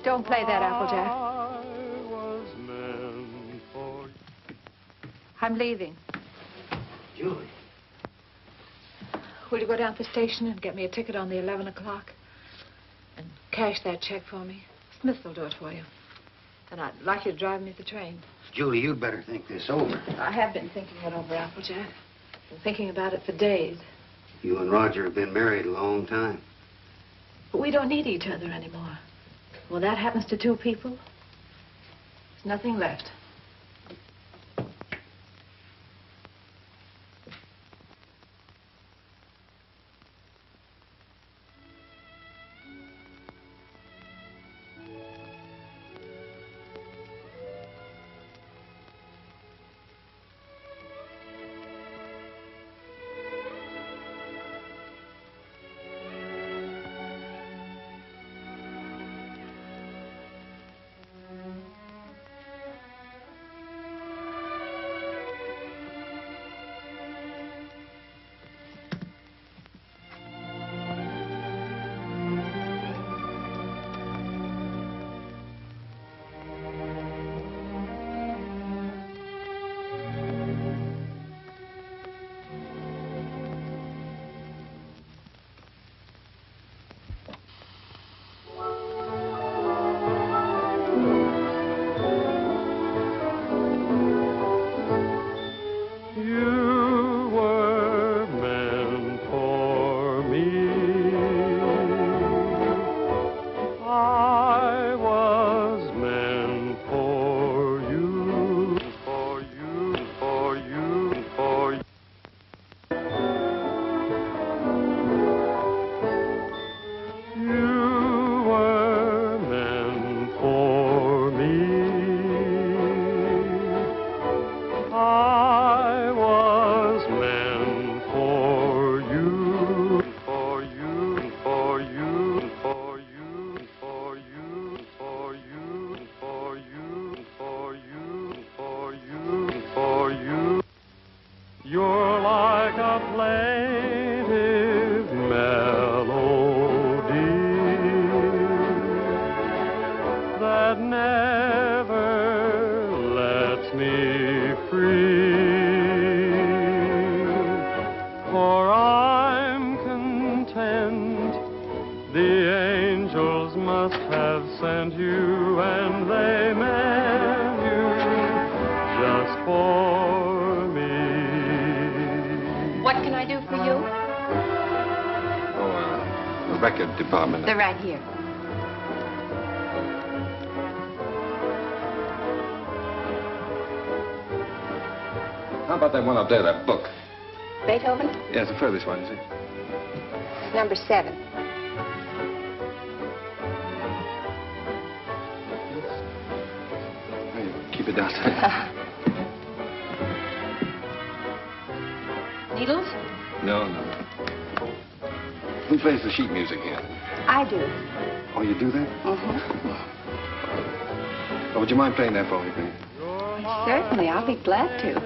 Don't play that, Applejack. I'm leaving. Julie. Will you go down to the station and get me a ticket on the 11 o'clock? And cash that check for me? Smith will do it for you. And I'd like you to drive me the train. Julie, you'd better think this over. I have been thinking it over, Applejack. Been thinking about it for days. You and Roger have been married a long time. But we don't need each other anymore. When that happens to two people, there's nothing left. Department. They're right here. How about that one up there, that book? Beethoven? Yeah, it's the furthest one, you see. Number 7. Hey, keep it downstairs. Needles? No. Who plays the sheet music here? I do. Oh, you do that? Mm-hmm. Oh, would you mind playing that for me, please? Certainly, I'll be glad to.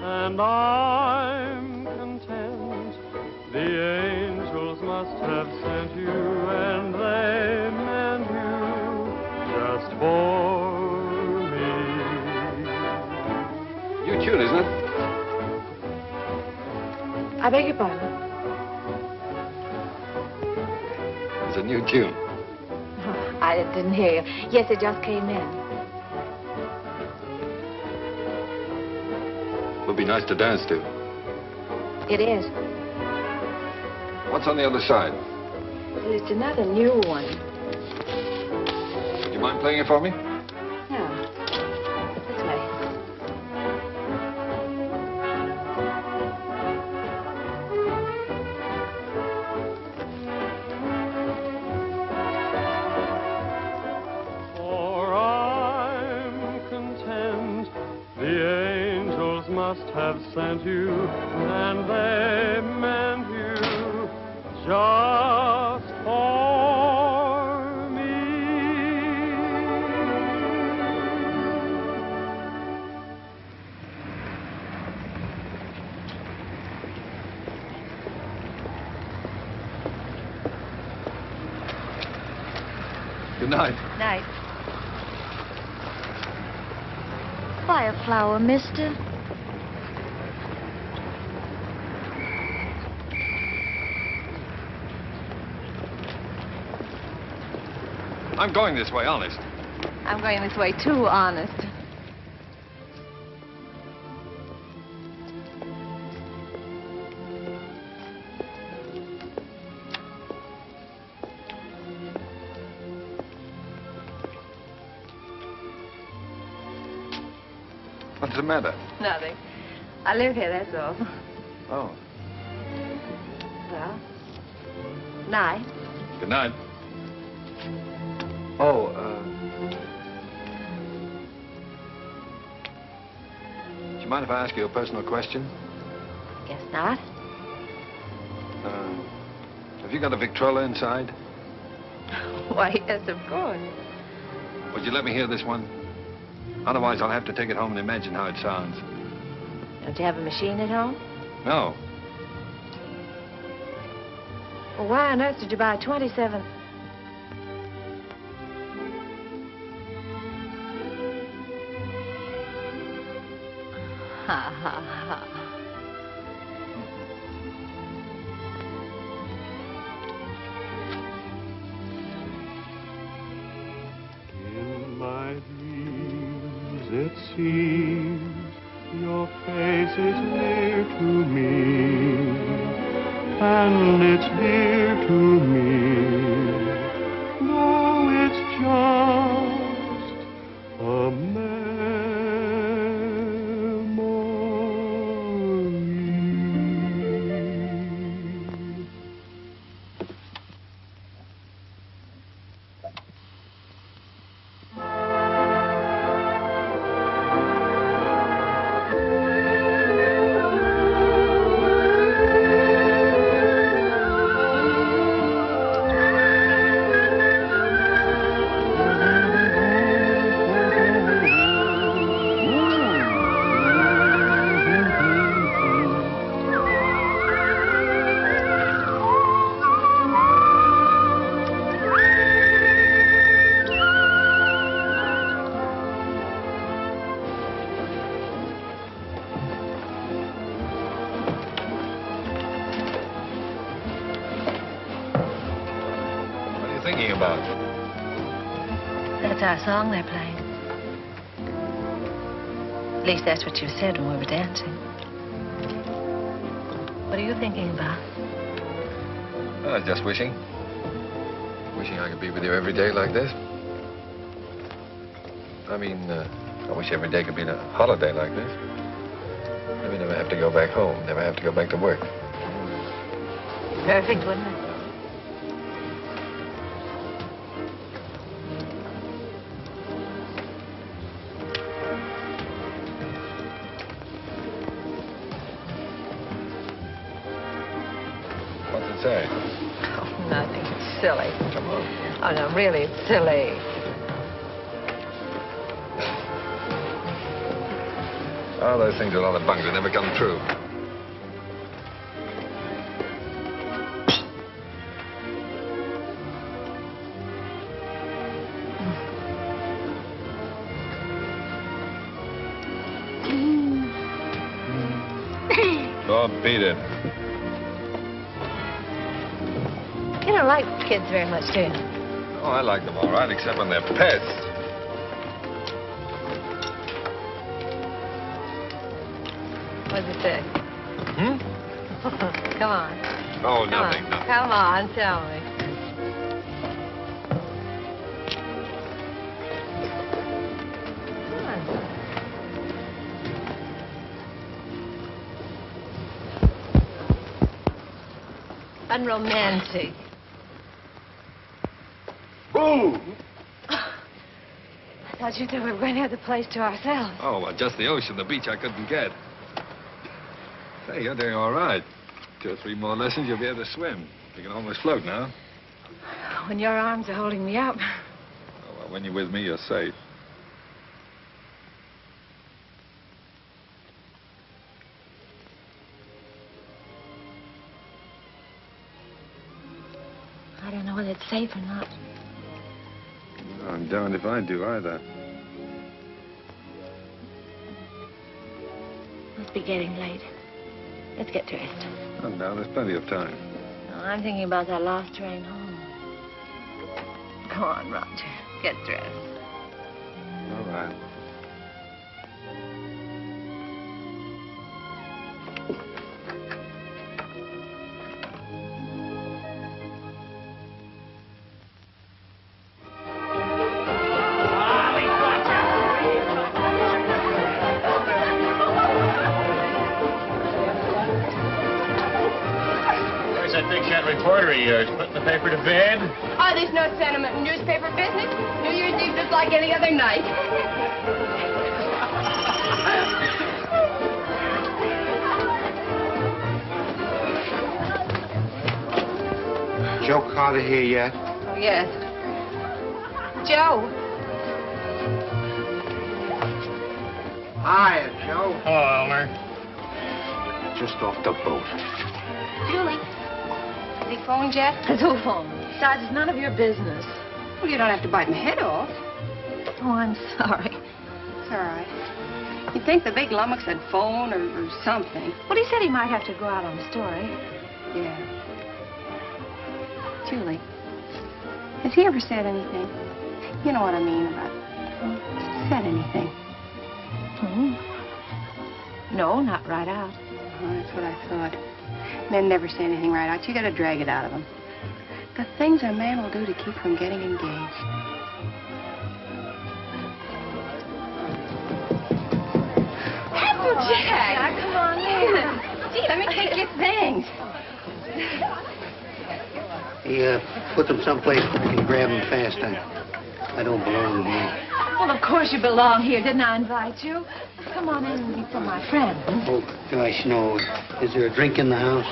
And I'm content. The angels must have sent you, and they meant you just for me. New tune, isn't it? I beg your pardon? It's a new tune. Oh, I didn't hear you. Yes, it just came in. Would be nice to dance to. It is. What's on the other side? Well, it's another new one. Would you mind playing it for me? Yeah. This way. Must have sent you, and they meant you just for me. Good night. Night. Buy a flower, mister. I'm going this way, honest. I'm going this way, too, honest. What's the matter? Nothing. I live here, that's all. Oh. Well, night. Good night. Oh, do you mind if I ask you a personal question? Guess not. Have you got a Victrola inside? Why, yes, of course. Would you let me hear this one? Otherwise, I'll have to take it home and imagine how it sounds. Don't you have a machine at home? No. Well, why on earth did you buy a 27? Ha, ha, ha. In my dreams, it seems your face is near to me, and it's dear to me, though it's just a memory. That's our song they're playing. At least that's what you said when we were dancing. What are you thinking about? Just wishing. Wishing I could be with you every day like this. I mean, I wish every day could be a holiday like this. Then we never have to go back home, never have to go back to work. Perfect, wouldn't it? Say? Oh, nothing. It's silly. Come on. Oh, no, really, it's silly. Oh, those things are a lot of bunk. They never come true. Oh, beat it. You don't like kids very much, do you? Oh, I like them all right, except when they're pets. What does it say? Hmm? Come on. Oh, nothing, nothing. Come on, tell me. Unromantic. Boo! I thought you said we were going to have the place to ourselves. Oh, well, just the ocean, the beach I couldn't get. Say, you're doing all right. 2 or 3 more lessons, you'll be able to swim. You can almost float now. When your arms are holding me up. Oh, well, when you're with me, you're safe. I don't know whether it's safe or not. I'm darned if I do either. Must be getting late. Let's get dressed. Oh, no, there's plenty of time. No, I'm thinking about that last train home. Go on, Roger. Get dressed. All right. Reporter of yours, putting the paper to bed? Oh, there's no sentiment in newspaper business. New Year's Eve just like any other night. Joe Carter here yet? Oh, yes. Joe. Hiya, Joe. Hello, Elmer. Just off the boat. Julie. Has he phoned yet? Who phoned? Besides, it's none of your business. Well, you don't have to bite my head off. Oh, I'm sorry. It's all right. You'd think the big lummox had phoned or something. Well, he said he might have to go out on the story. Yeah. Julie, has he ever said anything? You know what I mean about said anything? Hmm. No, not right out. Oh, that's what I thought. Men never say anything right out. You got to drag it out of them. The things a man will do to keep from getting engaged. Applejack! Come on in. Gee, let me take your things. He put them someplace where I can grab them fast. I don't belong here. Well, of course you belong here. Didn't I invite you? Come on in and meet some of my friends. Oh, gosh, no. Is there a drink in the house?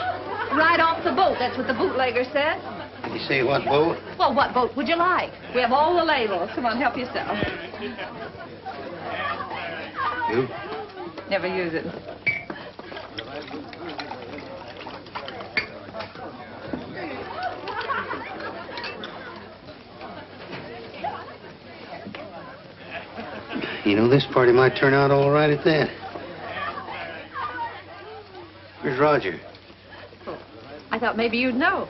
Right off the boat. That's what the bootlegger said. Did you say what boat? Well, what boat would you like? We have all the labels. Come on, help yourself. You? Never use it. You know, this party might turn out all right at that. Where's Roger? I thought maybe you'd know.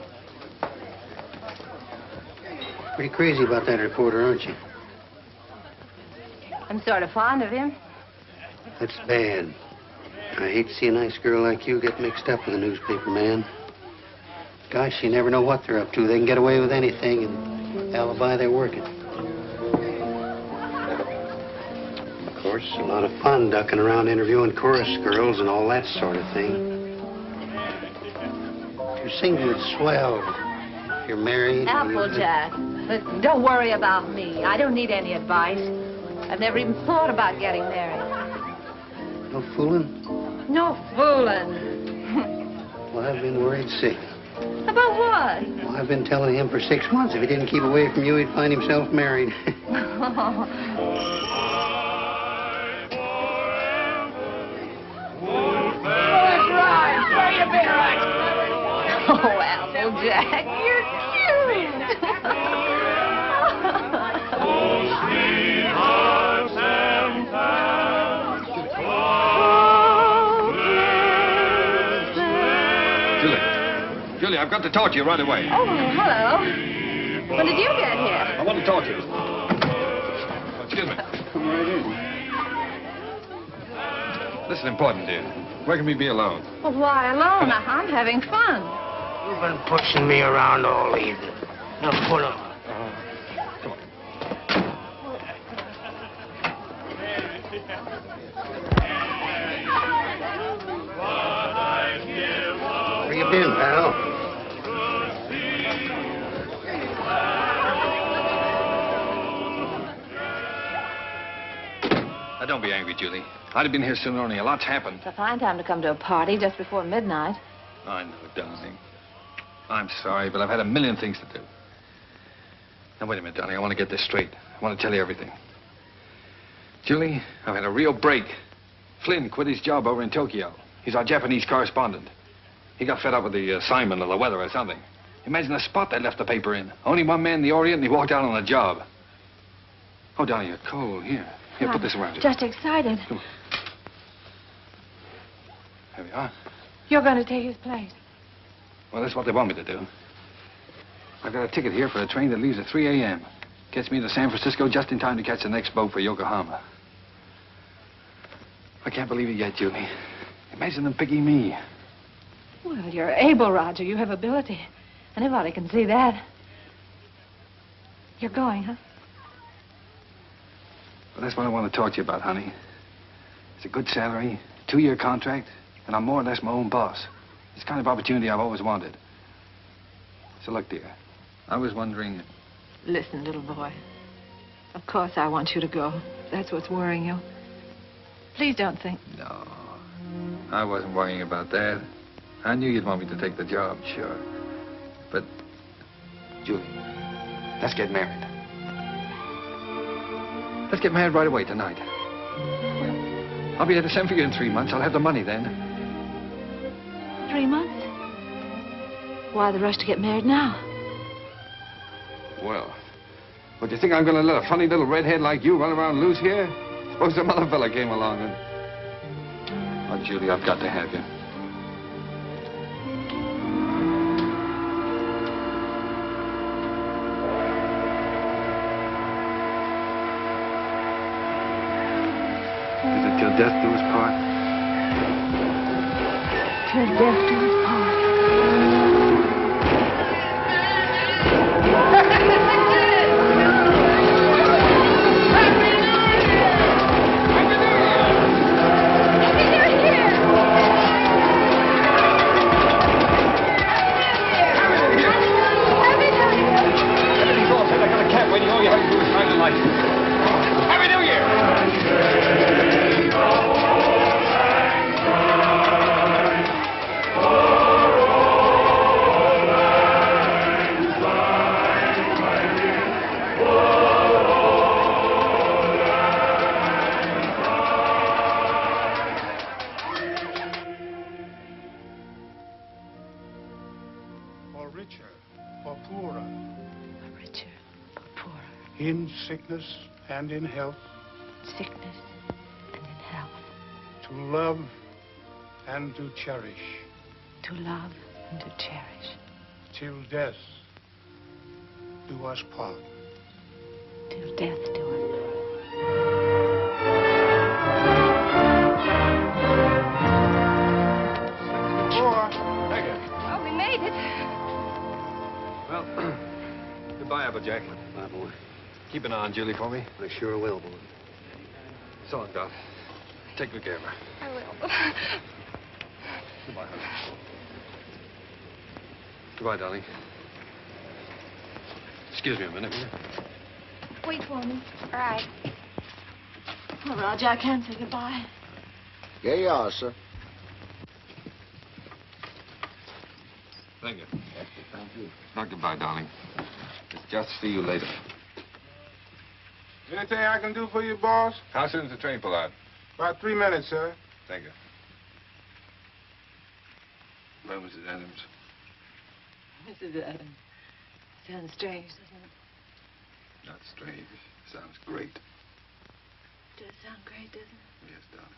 Pretty crazy about that reporter, aren't you? I'm sort of fond of him. That's bad. I hate to see a nice girl like you get mixed up with a newspaper man. Gosh, you never know what they're up to. They can get away with anything and alibi they're working. Of course, a lot of fun ducking around interviewing chorus girls and all that sort of thing. Your singlet's swell. If you're married. Applejack. But don't worry about me. I don't need any advice. I've never even thought about getting married. No fooling? No fooling. Well, I've been worried sick. About what? Well, I've been telling him for 6 months if he didn't keep away from you, he'd find himself married. Oh, Applejack, you're cute. Julie, I've got to talk to you right away. Oh, hello. When did you get here? I want to talk to you. Excuse me. Come right in. This is important, dear. Where can we be alone? Well, why alone? I'm having fun. You've been pushing me around all evening. Now put up. Come on. Where you been, pal? Now, don't be angry, Julie. I'd have been here sooner, only a lot's happened. It's a fine time to come to a party just before midnight. I know, darling. I'm sorry, but I've had a million things to do. Now, wait a minute, darling. I want to get this straight. I want to tell you everything. Julie, I've had a real break. Flynn quit his job over in Tokyo. He's our Japanese correspondent. He got fed up with the assignment or the weather or something. Imagine the spot they left the paper in. Only one man in the Orient, and he walked out on the job. Oh, Dolly, you're cold. Here, put this around you. Just excited. Come on. There we are. You're going to take his place. Well, that's what they want me to do. I've got a ticket here for a train that leaves at 3 a.m. Gets me to San Francisco just in time to catch the next boat for Yokohama. I can't believe it yet, Julie. Imagine them picking me. Well, you're able, Roger. You have ability. Anybody can see that. You're going, huh? Well, that's what I want to talk to you about, honey. It's a good salary, 2-year contract, and I'm more or less my own boss. It's the kind of opportunity I've always wanted. So look, dear, I was wondering... Listen, little boy. Of course I want you to go. That's what's worrying you. Please don't think... No, I wasn't worrying about that. I knew you'd want me to take the job, sure. But, Julie, let's get married. Let's get married right away tonight. I'll be able to send for you in 3 months. I'll have the money then. 3 months? Why the rush to get married now? Well, do you think I'm going to let a funny little redhead like you run around loose here? Suppose some other fella came along and... Oh, Julie, I've got to have you. Is it till death do us part? Till death do us part. Sickness and in health. Sickness and in health. To love and to cherish. To love and to cherish. Till death do us part. Till death do us part. Oh, we made it. Well, goodbye, Applejack. Bye, boy. Keep an eye on Julie for me. I sure will, boy. So long, Doc. Take good care of her. I will. Goodbye, honey. Goodbye, darling. Excuse me a minute, will you? Wait for me. All right. Oh, Roger, I can't say goodbye. Here you are, sir. Thank you. Not goodbye, darling. Just see you later. Anything I can do for you, boss? How soon does the train pull out? About 3 minutes, sir. Thank you. Well, Mrs. Adams. Mrs. Adams. Sounds strange, doesn't it? Not strange. Sounds great. It does sound great, doesn't it? Yes, darling.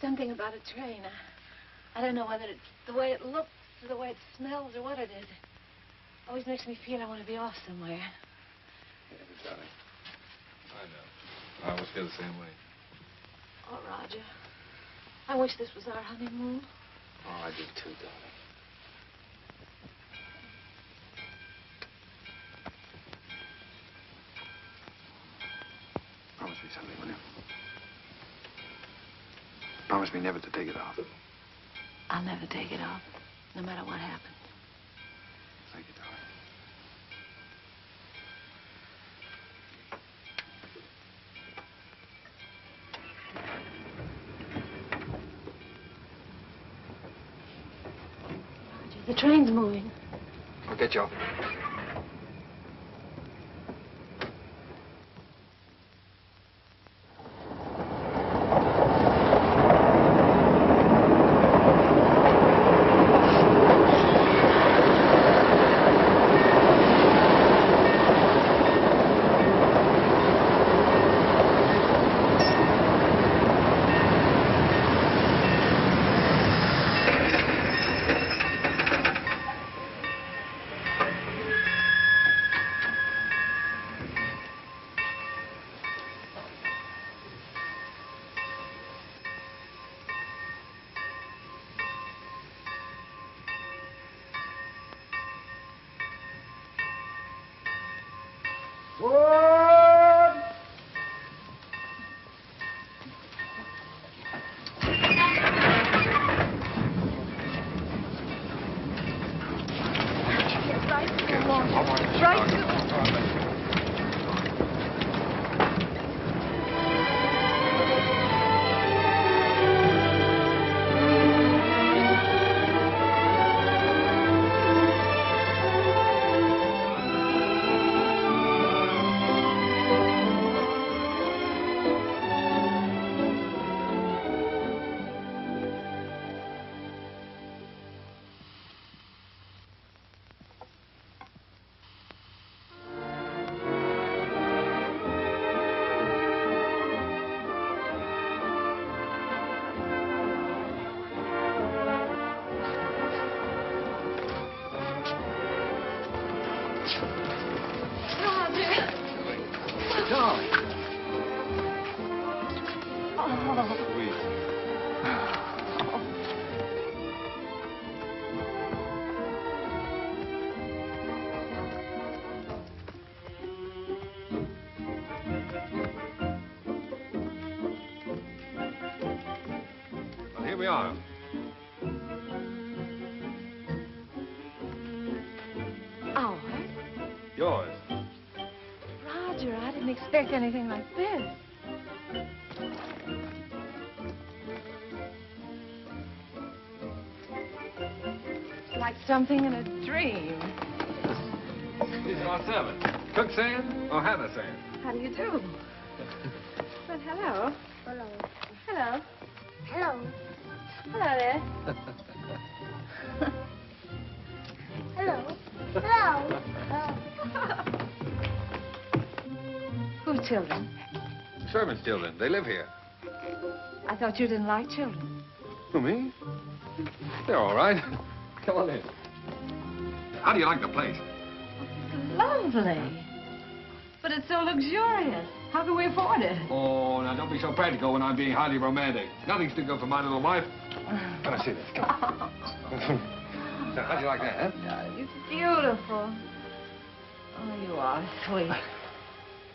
Something about a train. I don't know whether it's the way it looks or the way it smells or what it is. It always makes me feel I want to be off somewhere. Yeah, darling. I know. I always feel the same way. Oh, Roger. I wish this was our honeymoon. Oh, I do too, darling. Promise me something, will you? Promise me never to take it off. I'll never take it off, no matter what happens. Thank you, darling. Roger, the train's moving. I'll get you off. sweet. Well, here we are. Ours? Yours. Roger, I didn't expect anything like this. It's like something in a dream. These are our servants. Cook saying or Hannah saying? How do you do? Well, hello. Hello. Hello. Hello. Hello there. Hello. Hello. Whose children? Servants' children. They live here. I thought you didn't like children. Who, me? They're all right. Come on in. How do you like the place? Lovely. But it's so luxurious. How can we afford it? Oh, now don't be so practical when I'm being highly romantic. Nothing's too good for my little wife. Come on, see this. Come on. Now, how do you like that, huh? It's beautiful. Oh, you are sweet.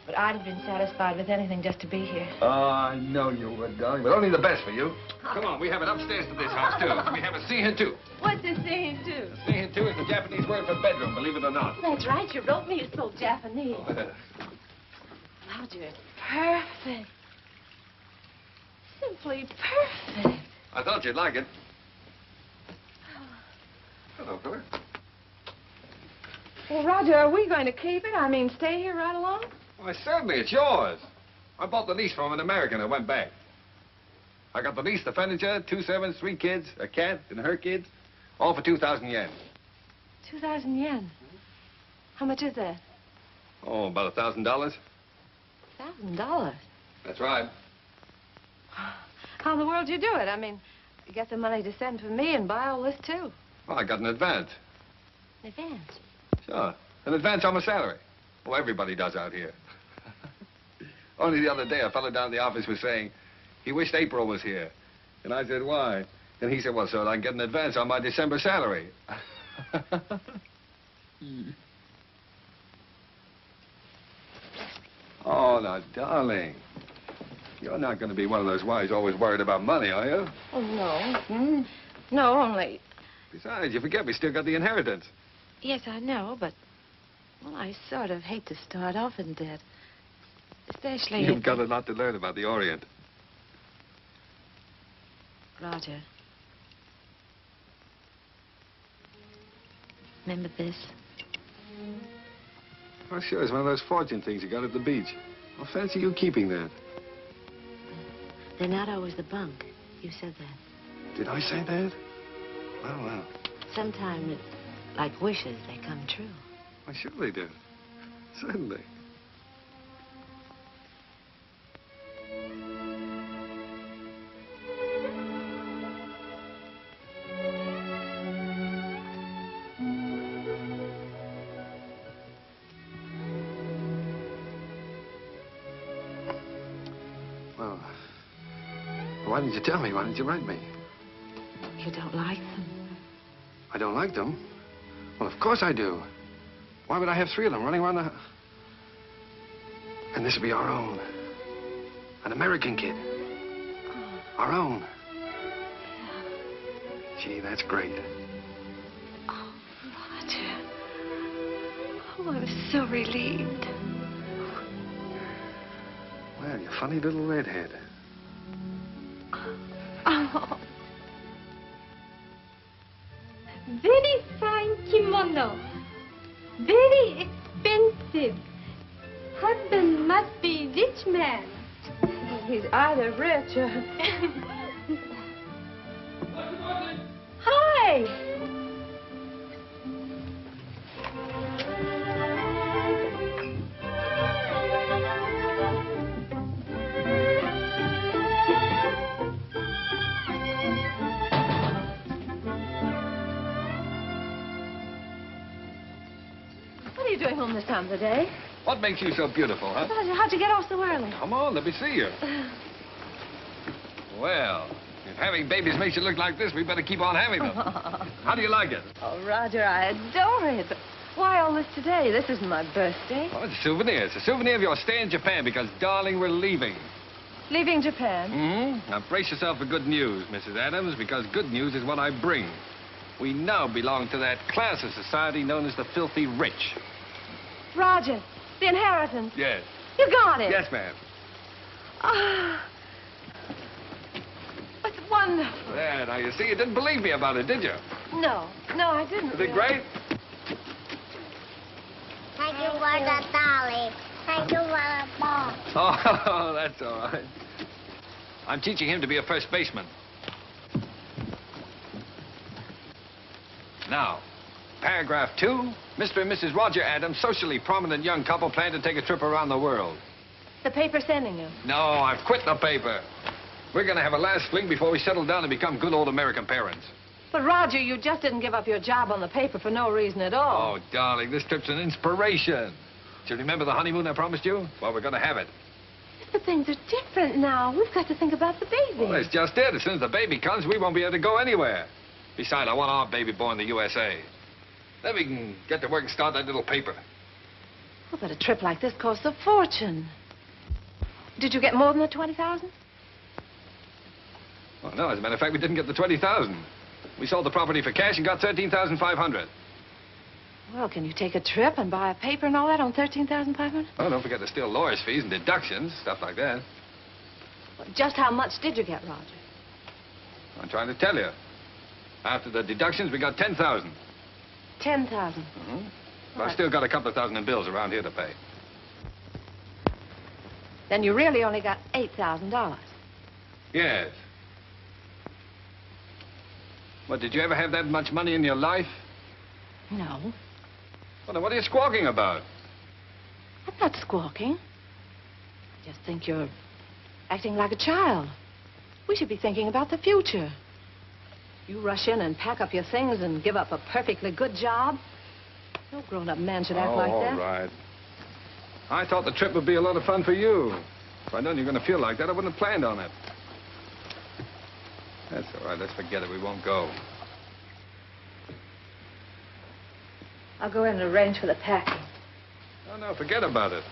But I'd have been satisfied with anything just to be here. Oh, I know you would, darling, but only the best for you. Come on, we have it upstairs to this house, too. We have a scene too. What's a scene too? Scene too is the Japanese word for bedroom, believe it or not. That's right. You wrote me it's so Japanese. Roger, it's perfect. Simply perfect. I thought you'd like it. Hello, fella. Well, Roger, are we going to keep it? I mean, stay here right along? Why, certainly, it's yours. I bought the lease from an American and went back. I got the lease, the furniture, 2 servants, 3 kids, a cat, and her kids, all for 2,000 yen. 2,000 yen. How much is that? Oh, about $1,000. $1,000. That's right. How in the world do you do it? I mean, you get the money to send for me and buy all this, too. Well, I got an advance. An advance? Sure. An advance on my salary. Oh, everybody does out here. Only the other day, a fellow down in the office was saying he wished April was here. And I said, why? And he said, well, so I can get an advance on my December salary. Oh, now, darling. You're not going to be one of those wives always worried about money, are you? Oh, no. No, only... Besides, you forget we still got the inheritance. Yes, I know, but... Well, I sort of hate to start off in debt. Especially You've if... got a lot to learn about the Orient. Roger. Remember this? Oh, sure, it's one of those fortune things you got at the beach. Well, fancy you keeping that. They're not always the bunk. You said that. Did I say that? Well, well. Sometimes, like wishes, they come true. Why, sure they do. Certainly. Well, why didn't you tell me? Why didn't you write me? You don't like them? I don't like them? Well, of course I do. Why would I have 3 of them running around the... And this would be our own. An American kid. Our own. Gee, that's great. Oh, Roger. Oh, I'm so relieved. Well, you funny little redhead. Oh. Very fine kimono. Very expensive. Husband must be rich man. He's either rich or... Hi. What are you doing home this time of the day? What makes you so beautiful, huh? How'd you get off so early? Come on, let me see you. Well, if having babies makes you look like this, we better keep on having them. How do you like it? Oh, Roger, I adore it. But why all this today? This isn't my birthday. Well, it's a souvenir. It's a souvenir of your stay in Japan because, darling, we're leaving. Leaving Japan? Mm-hmm. Now, brace yourself for good news, Mrs. Adams, because good news is what I bring. We now belong to that class of society known as the filthy rich. Roger, the inheritance. Yes. You got it. Yes, ma'am. Ah. It's wonderful. There, now, you see, you didn't believe me about it, did you? No, I didn't. Is it great? Thank you for the dolly. Thank you for the ball. Oh, that's all right. I'm teaching him to be a first baseman. Now, paragraph 2. Mr. and Mrs. Roger Adams, socially prominent young couple, plan to take a trip around the world. The paper's sending you. No, I've quit the paper. We're going to have a last fling before we settle down and become good old American parents. But, Roger, you just didn't give up your job on the paper for no reason at all. Oh, darling, this trip's an inspiration. Do you remember the honeymoon I promised you? Well, we're going to have it. But things are different now. We've got to think about the baby. Well, that's just it. As soon as the baby comes, we won't be able to go anywhere. Besides, I want our baby born in the USA. Then we can get to work and start that little paper. Oh, but a trip like this costs a fortune. Did you get more than the 20,000? Well, no, as a matter of fact, we didn't get the 20,000. We sold the property for cash and got 13,500. Well, can you take a trip and buy a paper and all that on 13,500? Oh, don't forget there's still lawyer's fees and deductions, stuff like that. Well, just how much did you get, Roger? I'm trying to tell you. After the deductions, we got 10,000. 10,000. Mm-hmm. But I've still got a couple of thousand in bills around here to pay. Then you really only got $8,000. Yes. Well, did you ever have that much money in your life? No. Well, then what are you squawking about? I'm not squawking. I just think you're acting like a child. We should be thinking about the future. You rush in and pack up your things and give up a perfectly good job. No grown-up man should act like that. All right. I thought the trip would be a lot of fun for you. If I'd known you were going to feel like that, I wouldn't have planned on it. That's all right. Let's forget it. We won't go. I'll go in and arrange for the packing. Oh, no, forget about it.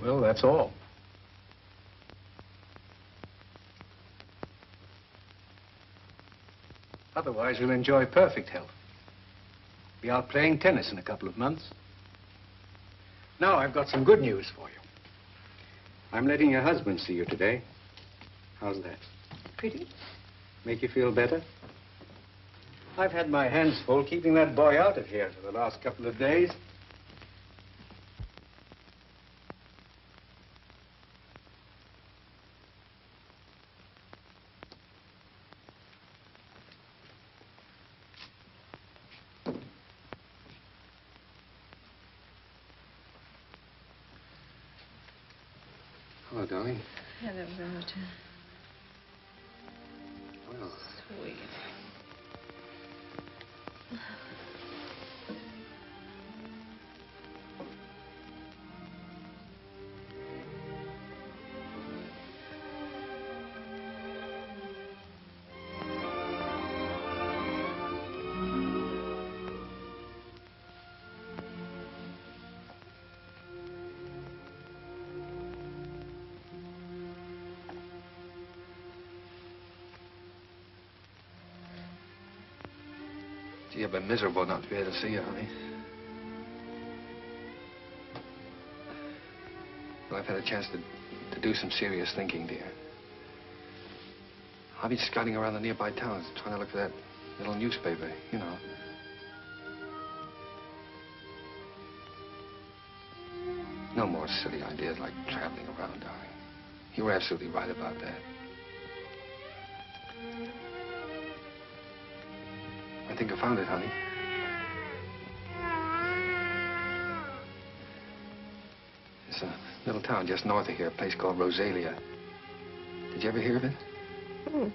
Well, that's all. Otherwise, you'll enjoy perfect health. Be out playing tennis in a couple of months. Now, I've got some good news for you. I'm letting your husband see you today. How's that? Pretty? Make you feel better? I've had my hands full keeping that boy out of here for the last couple of days. Hello, darling. Hello, Roger. Well, Sweet. Gee, I've been miserable not to be able to see you, honey. Well, I've had a chance to do some serious thinking, dear. I've been scouting around the nearby towns, trying to look for that little newspaper, you know. No more silly ideas like traveling around, darling. You were absolutely right about that. I think I found it, honey. It's a little town just north of here, a place called Rosalia. Did you ever hear of it? Hmm.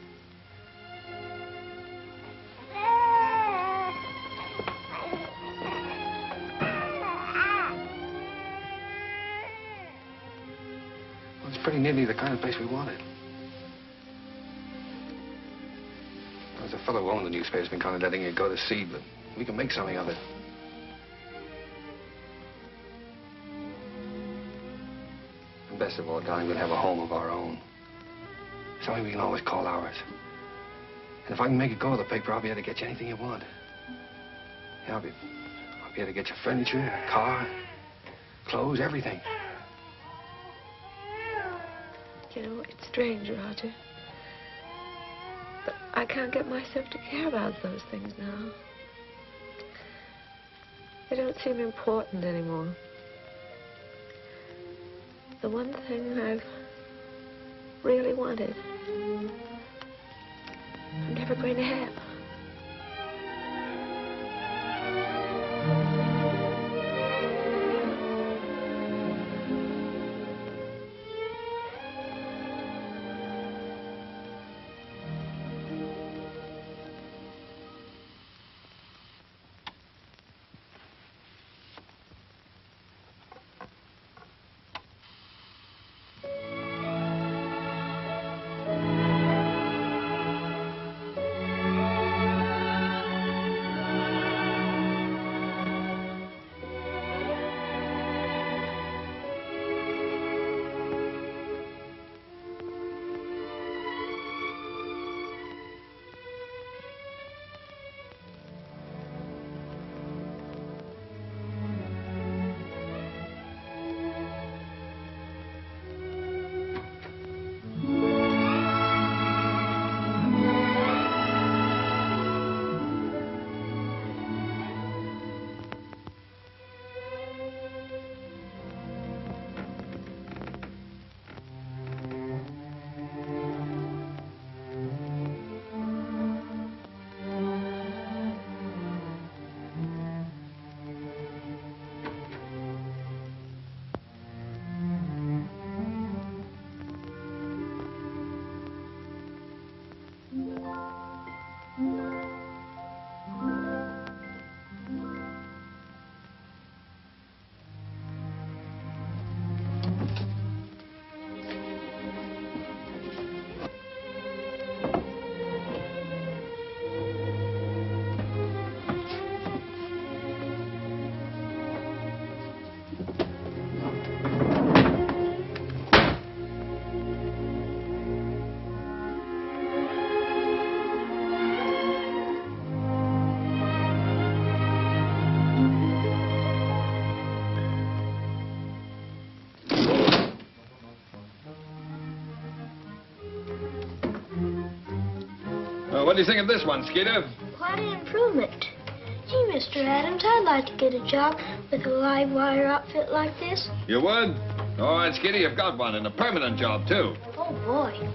Well, it's pretty nearly the kind of place we wanted. There's a fellow who owned the newspaper has been kind of letting it go to seed, but we can make something of it. And best of all, darling, we'll have a home of our own. Something we can always call ours. And if I can make it go with the paper, I'll be able to get you anything you want. Yeah, I'll be able to get you furniture, a car, clothes, everything. You know, it's strange, Roger. But I can't get myself to care about those things now. They don't seem important anymore. The one thing I've really wanted, I'm never going to have. What do you think of this one, Skeeter? Quite an improvement. Gee, Mr. Adams, I'd like to get a job with a live wire outfit like this. You would? All right, Skeeter, you've got one, and a permanent job, too. Oh, boy.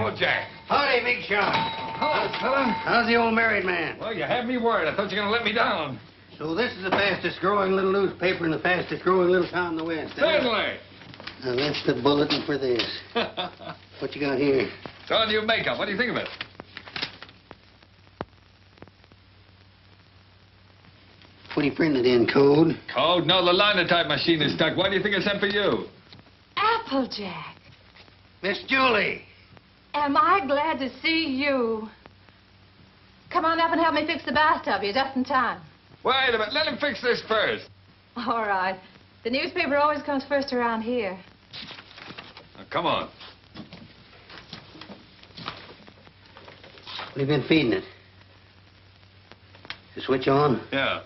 Applejack. Howdy, big shot. Hello, fella. How's the old married man? Well, you had me worried. I thought you were going to let me down. So this is the fastest growing little newspaper in the fastest growing little town in the West. Certainly. Now, that's the bulletin for this. What you got here? It's all new makeup. What do you think of it? What do you printed in, code? Code? No, the linotype machine is stuck. Why do you think I sent for you? Applejack. Miss Julie. Am I glad to see you. Come on up and help me fix the bathtub. You're just in time. Wait a minute. Let him fix this first. All right. The newspaper always comes first around here. Now, come on. What have you been feeding it? The switch on? Yeah.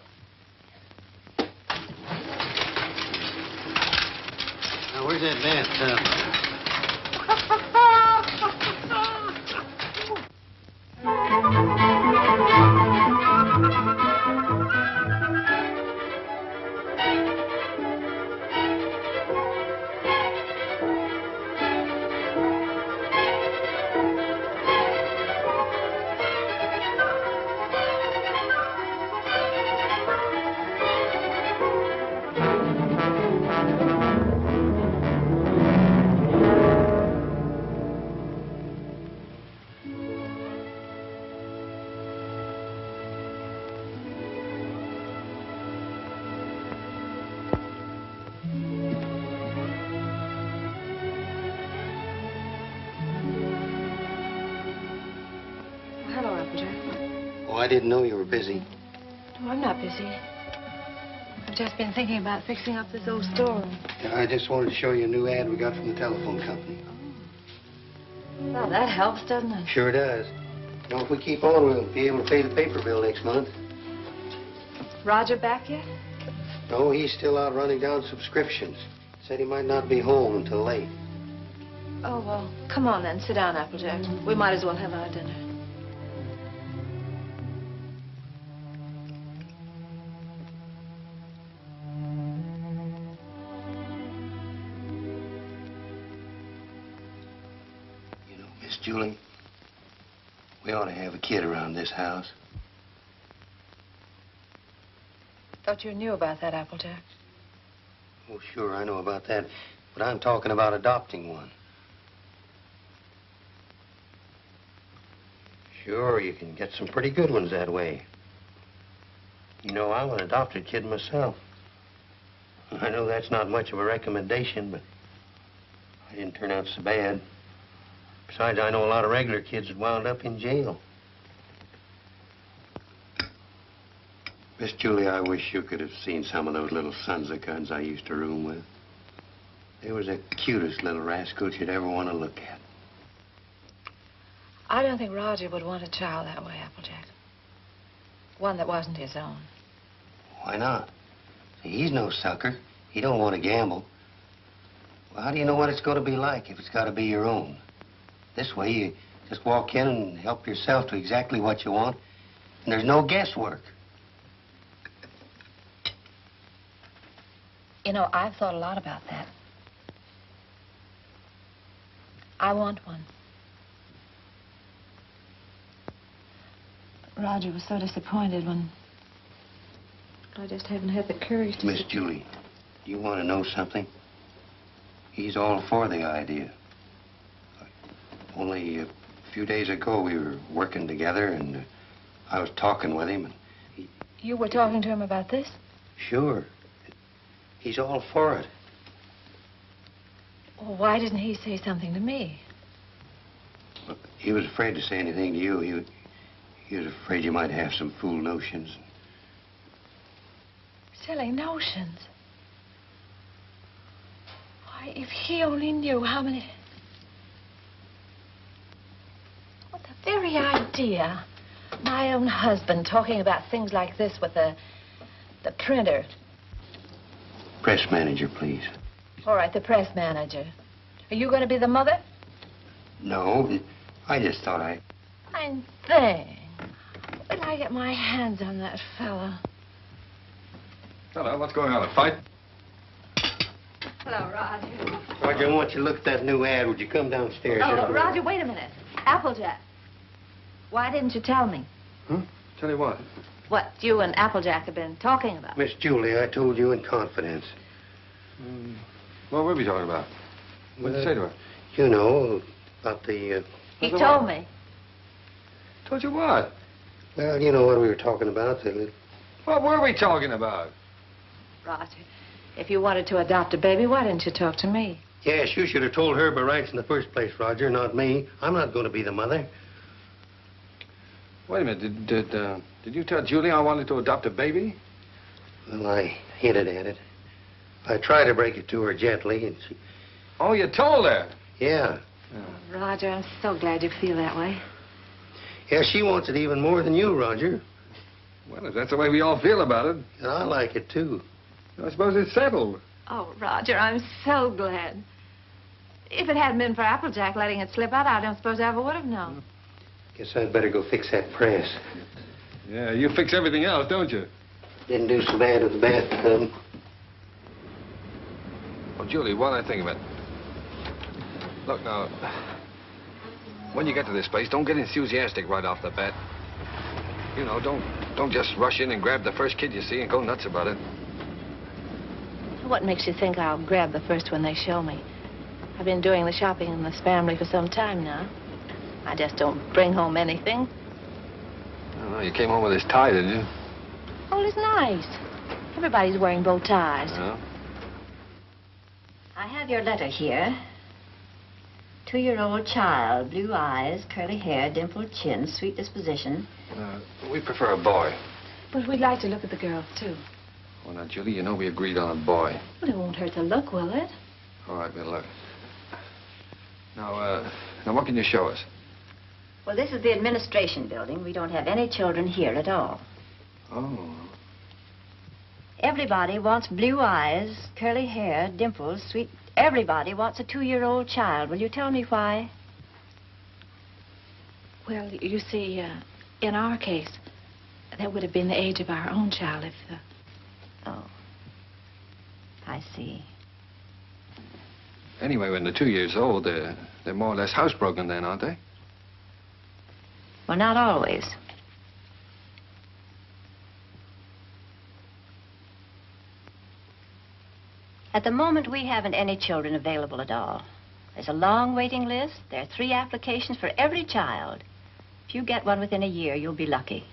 Now, where's that bathtub? I didn't know you were busy. Oh, I'm not busy. I've just been thinking about fixing up this old storeroom. I just wanted to show you a new ad we got from the telephone company. Well, that helps, doesn't it? Sure does. You know, if we keep on, we'll be able to pay the paper bill next month. Roger back yet? No, he's still out running down subscriptions. Said he might not be home until late. Oh, well, come on then. Sit down, Applejack. We might as well have our dinner. Julie, we ought to have a kid around this house. Thought you knew about that, Applejack. Oh, sure, I know about that. But I'm talking about adopting one. Sure, you can get some pretty good ones that way. You know, I'm an adopted kid myself. I know that's not much of a recommendation, but I didn't turn out so bad. Besides, I know a lot of regular kids that wound up in jail. Miss Julie, I wish you could have seen some of those little sons of guns I used to room with. They was the cutest little rascals you'd ever want to look at. I don't think Roger would want a child that way, Applejack. One that wasn't his own. Why not? See, he's no sucker. He don't want to gamble. Well, how do you know what it's going to be like if it's got to be your own? This way, you just walk in and help yourself to exactly what you want, and there's no guesswork. You know, I've thought a lot about that. I want one. Roger was so disappointed when I just haven't had the courage to... Miss Julie, do you want to know something? He's all for the idea. Only a few days ago, we were working together, and I was talking with him, and he... You were talking to him about this? Sure. He's all for it. Well, why didn't he say something to me? Look, he was afraid to say anything to you. He was afraid you might have some fool notions. Silly notions. Why, if he only knew how many... What the very idea. My own husband talking about things like this with the printer. Press manager, please. All right, the press manager. Are you going to be the mother? No, I just thought I... Fine thing. When I get my hands on that fella. Hello, what's going on, a fight? Hello, Roger. Roger, I want you to look at that new ad. Would you come downstairs? Oh, Roger, wait a minute. Applejack. Why didn't you tell me? Huh? Tell you what? What you and Applejack have been talking about. Miss Julie, I told you in confidence. What were we talking about? What did you say to her? You know, about the... He told me. Told you what? Well, you know what we were talking about. What were we talking about? Roger, if you wanted to adopt a baby, why didn't you talk to me? Yes, you should have told her by rights in the first place, Roger, not me. I'm not going to be the mother. Wait a minute. Did you tell Julie I wanted to adopt a baby? Well, I hinted at it. I tried to break it to her gently, and she... Oh, you told her? Yeah. Oh, Roger, I'm so glad you feel that way. Yeah, she wants it even more than you, Roger. Well, if that's the way we all feel about it. And I like it, too. I suppose it's settled. Oh, Roger, I'm so glad. If it hadn't been for Applejack letting it slip out, I don't suppose I ever would have known. Guess I'd better go fix that press. Yeah, you fix everything else, don't you? Didn't do so bad with the bathtub. Oh, Julie, while I think of it. Look, now, when you get to this place, don't get enthusiastic right off the bat. You know, don't just rush in and grab the first kid you see and go nuts about it. What makes you think I'll grab the first one they show me? I've been doing the shopping in this family for some time now. I just don't bring home anything. I don't know, you came home with this tie, didn't you? Oh, it's nice. Everybody's wearing bow ties. Yeah. I have your letter here. 2-year-old child, blue eyes, curly hair, dimpled chin, sweet disposition. We prefer a boy. But we'd like to look at the girls, too. Well, now, Julie, you know we agreed on a boy. Well, it won't hurt to look, will it? All right, we'll look. Now, what can you show us? Well, this is the administration building. We don't have any children here at all. Oh. Everybody wants blue eyes, curly hair, dimples, sweet... Everybody wants a 2-year-old child. Will you tell me why? Well, you see, in our case, that would have been the age of our own child if... Oh. I see. Anyway, when they're 2 years old, they're more or less housebroken then, aren't they? Well, not always. At the moment, we haven't any children available at all. There's a long waiting list. There are 3 applications for every child. If you get one within a year, you'll be lucky.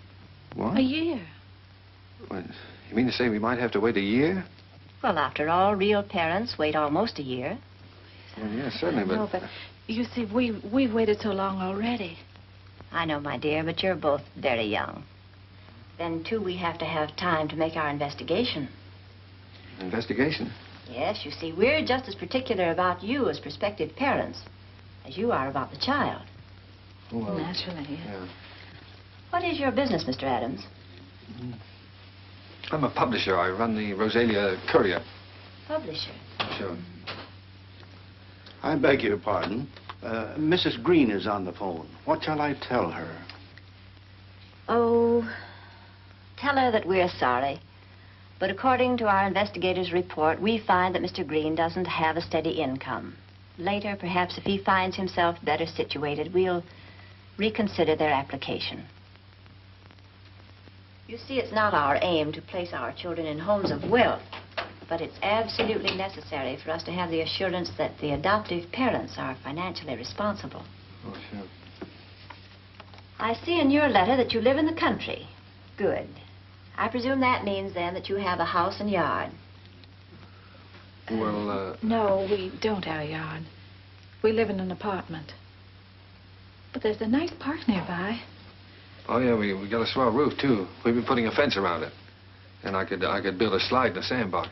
What? A year? Well, you mean to say we might have to wait a year? Well, after all, real parents wait almost a year. Well, yeah, certainly, but... No, but you see, we've waited so long already. I know, my dear, but you're both very young. Then, too, we have to have time to make our investigation. Investigation? Yes, you see, we're just as particular about you as prospective parents as you are about the child. Well, naturally, yes. Yeah. What is your business, Mr. Adams? I'm a publisher. I run the Rosalia Courier. Publisher? Sure. I beg your pardon. Mrs. Green is on the phone. What shall I tell her? Oh, tell her that we're sorry. But according to our investigator's report, we find that Mr. Green doesn't have a steady income. Later, perhaps if he finds himself better situated, we'll reconsider their application. You see, it's not our aim to place our children in homes of wealth, but it's absolutely necessary for us to have the assurance that the adoptive parents are financially responsible. Oh, sure. I see in your letter that you live in the country. Good. I presume that means, then, that you have a house and yard. Well, No, we don't have a yard. We live in an apartment. But there's a nice park nearby. Oh, yeah, we got a swell roof, too. We've been putting a fence around it. And I could build a slide in a sandbox.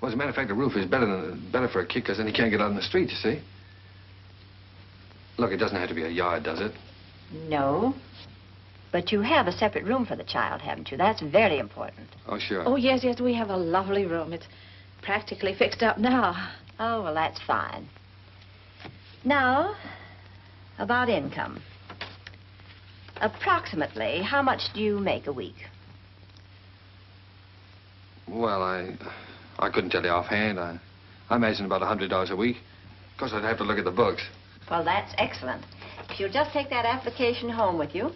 Well, as a matter of fact, the roof is better for a kid, because then he can't get out in the street, you see. Look, it doesn't have to be a yard, does it? No. But you have a separate room for the child, haven't you? That's very important. Oh, sure. Oh, yes, we have a lovely room. It's practically fixed up now. Oh, well, that's fine. Now, about income. Approximately, how much do you make a week? Well, I couldn't tell you offhand. I imagine about $100 a week. Of course, I'd have to look at the books. Well, that's excellent. If you'll just take that application home with you,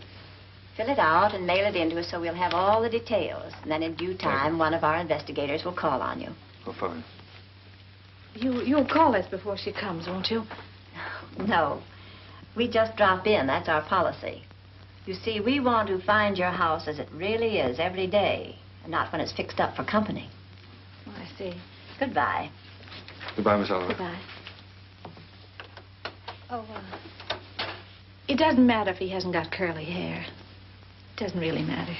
fill it out and mail it in to us so we'll have all the details. And then in due time, one of our investigators will call on you. Oh, fine. You'll call us before she comes, won't you? No. We just drop in. That's our policy. You see, we want to find your house as it really is every day, and not when it's fixed up for company. Oh, I see. Goodbye. Goodbye, Miss Oliver. Goodbye. Oh, it doesn't matter if he hasn't got curly hair. It doesn't really matter.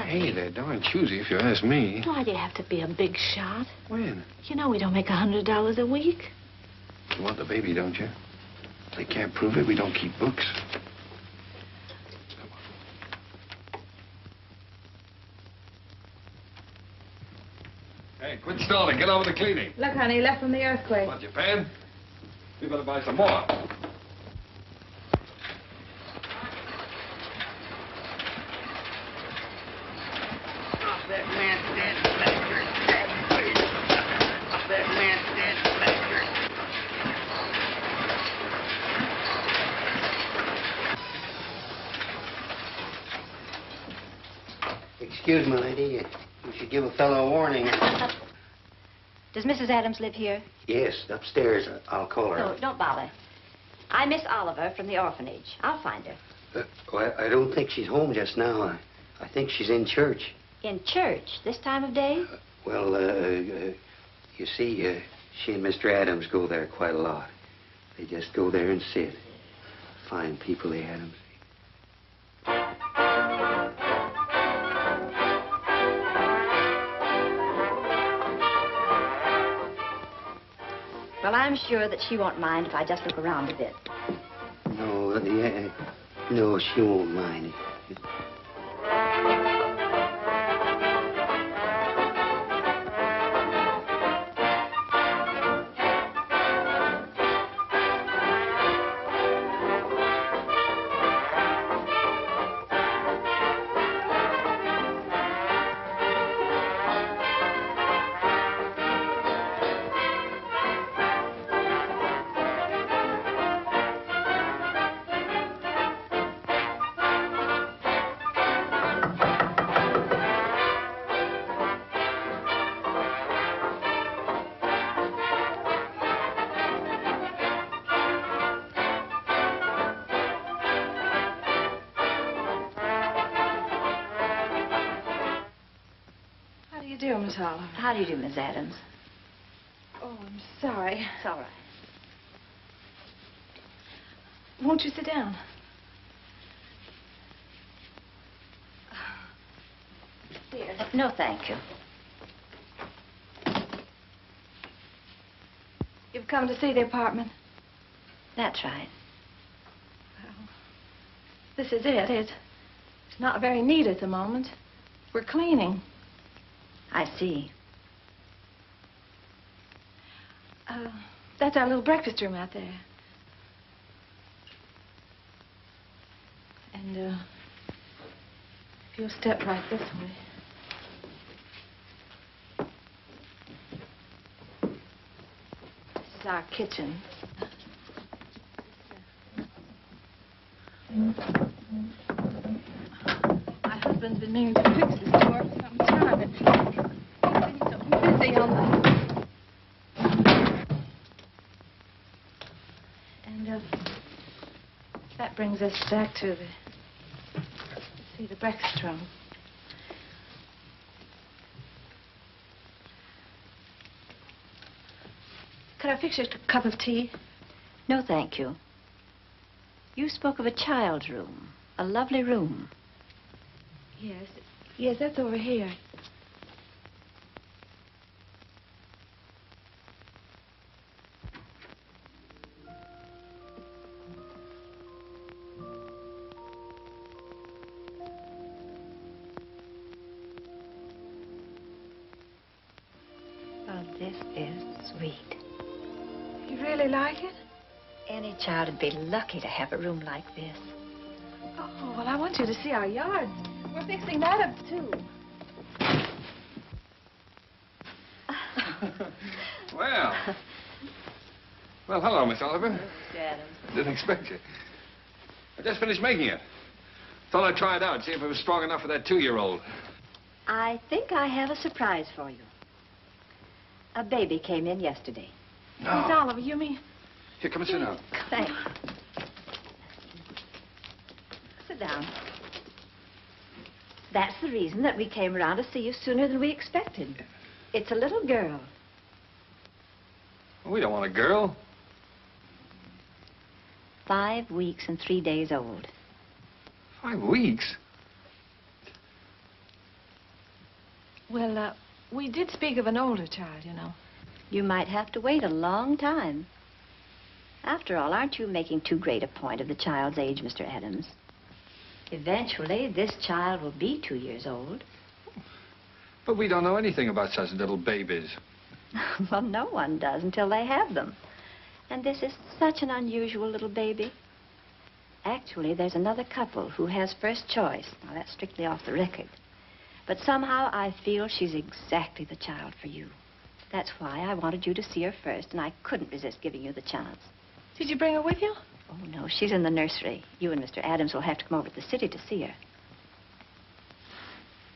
Hey, they're darn choosy if you ask me. Why do you have to be a big shot? When? You know we don't make $100 a week. You want the baby, don't you? If they can't prove it, we don't keep books. Hey, quit stalling. Get on with the cleaning. Look, honey, left from the earthquake. Want your pan? We better buy some more. Excuse me, lady. You should give a fellow a warning. Does Mrs. Adams live here? Yes, upstairs. I'll call her. No, don't bother. I'm Miss Oliver from the orphanage. I'll find her. Well, I don't think she's home just now. I think she's in church. In church? This time of day? You see, she and Mr. Adams go there quite a lot. They just go there and sit. Fine people, the Adams. Well, I'm sure that she won't mind if I just look around a bit. No, she won't mind. Miss Oliver. How do you do, Miss Adams? Oh, I'm sorry. It's all right. Won't you sit down? Here. No, thank you. You've come to see the apartment? That's right. Well, this is it. It's not very neat at the moment. We're cleaning. I see. That's our little breakfast room out there. And, if you'll step right this way. This is our kitchen. My husband's been meaning to fix this door for some time. He's been so busy on the... And, that brings us back to the breakfast room. Could I fix you a cup of tea? No, thank you. You spoke of a child's room, a lovely room. Yes, that's over here. Oh, this is sweet. You really like it? Any child would be lucky to have a room like this. Oh, well, I want you to see our yard. We're fixing that up, too. Well. Well, hello, Miss Oliver. Mr. Adams. Didn't expect you. I just finished making it. Thought I'd try it out, see if it was strong enough for that 2-year-old. I think I have a surprise for you. A baby came in yesterday. No. Miss Oliver, you mean? Here, come and sit down. Thanks. Sit down. That's the reason that we came around to see you sooner than we expected. It's a little girl. Well, we don't want a girl. 5 weeks and 3 days old. 5 weeks? Well, we did speak of an older child, you know. You might have to wait a long time. After all, aren't you making too great a point of the child's age, Mr. Adams? Eventually, this child will be 2 years old. But we don't know anything about such little babies. Well, no one does until they have them. And this is such an unusual little baby. Actually, there's another couple who has first choice. Now, that's strictly off the record. But somehow I feel she's exactly the child for you. That's why I wanted you to see her first, and I couldn't resist giving you the chance. Did you bring her with you? Oh, no, she's in the nursery. You and Mr. Adams will have to come over to the city to see her.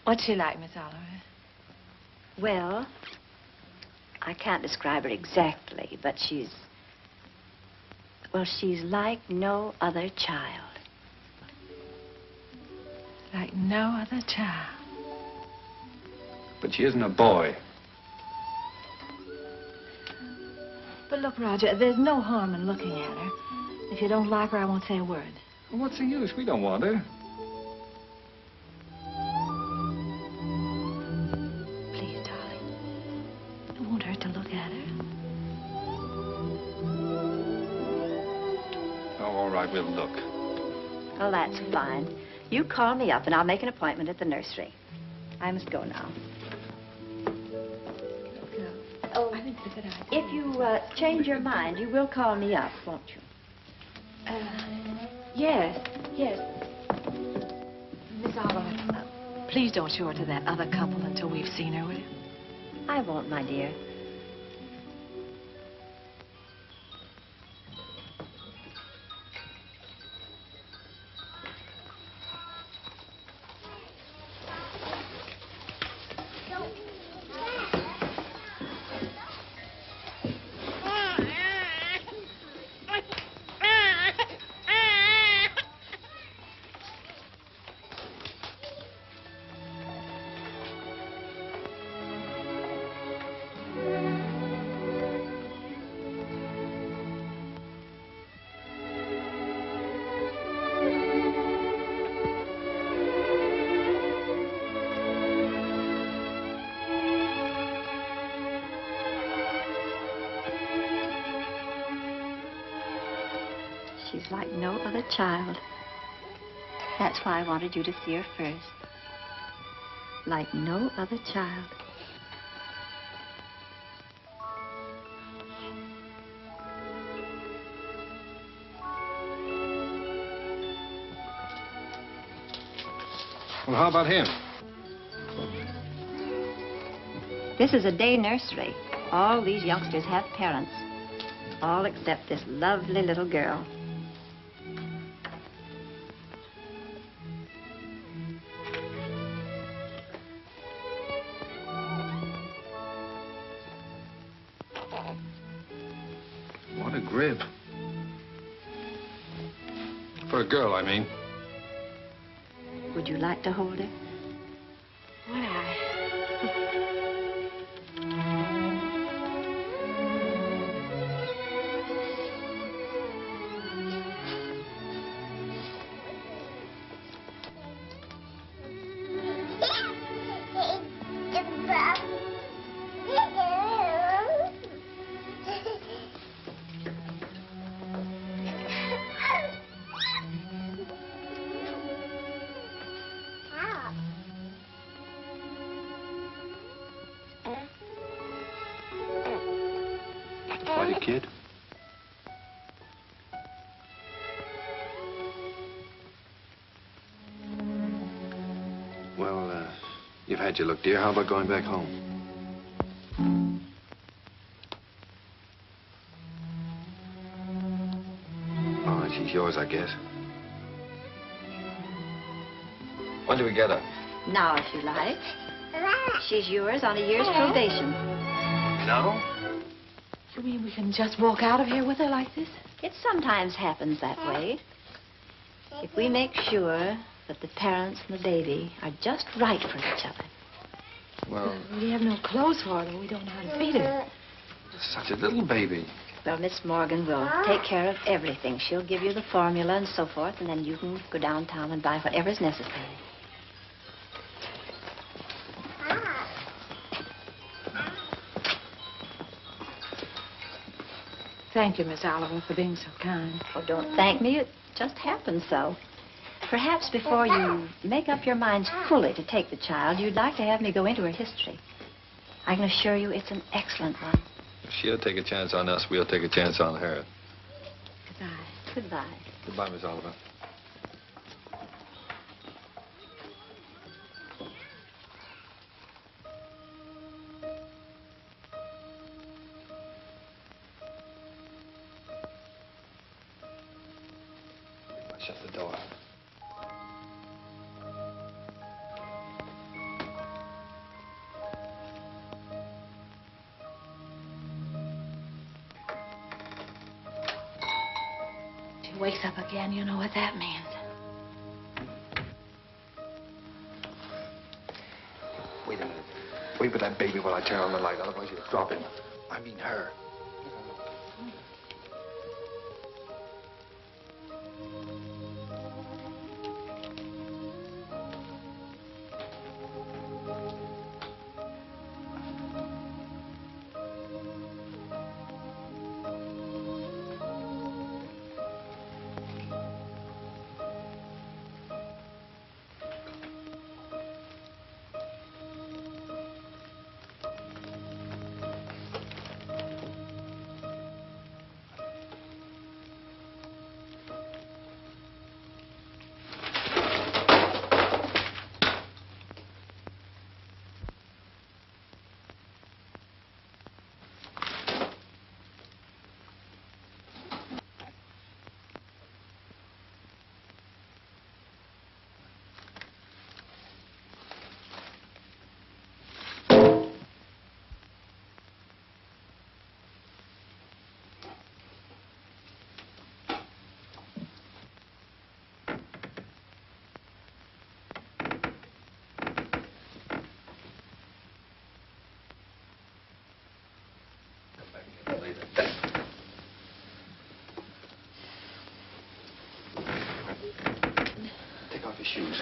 What's she like, Miss Oliver? Well, I can't describe her exactly, but she's... Well, she's like no other child. Like no other child. But she isn't a boy. But look, Roger, there's no harm in looking at her. If you don't like her, I won't say a word. Well, what's the use? We don't want her. Please, darling. It won't hurt to look at her. Oh, all right, we'll look. Well, that's fine. You call me up, and I'll make an appointment at the nursery. I must go now. Oh, I think it's a good idea. If you change your mind, you will call me up, won't you? Yes. Miss Oliver, please don't show her to that other couple until we've seen her, will you? I won't, my dear. She's like no other child. That's why I wanted you to see her first. Like no other child. Well, how about him? This is a day nursery. All these youngsters have parents. All except this lovely little girl. What a grip. For a girl, I mean. Would you like to hold her? Would I? Buddy, kid. Well, you've had your look, dear. How about going back home? She's yours, I guess. When do we get her? Now, if you like. She's yours on a year's probation. No? You mean we can just walk out of here with her like this? It sometimes happens that way. If we make sure that the parents and the baby are just right for each other. Well, We have no clothes for her, and we don't know how to feed her. such a little baby. Well, Miss Morgan will take care of everything. She'll give you the formula and so forth, and then you can go downtown and buy whatever's necessary. Thank you, Miss Oliver, for being so kind. Oh, don't thank me. It just happened so. Perhaps before you make up your minds fully to take the child, you'd like to have me go into her history. I can assure you it's an excellent one. If she'll take a chance on us, we'll take a chance on her. Goodbye. Goodbye. Goodbye, Miss Oliver. Shut the door. She wakes up again, you know what that means. Wait a minute. Wait with that baby while I turn on the light, otherwise you'll drop him. I mean her. Take off your shoes.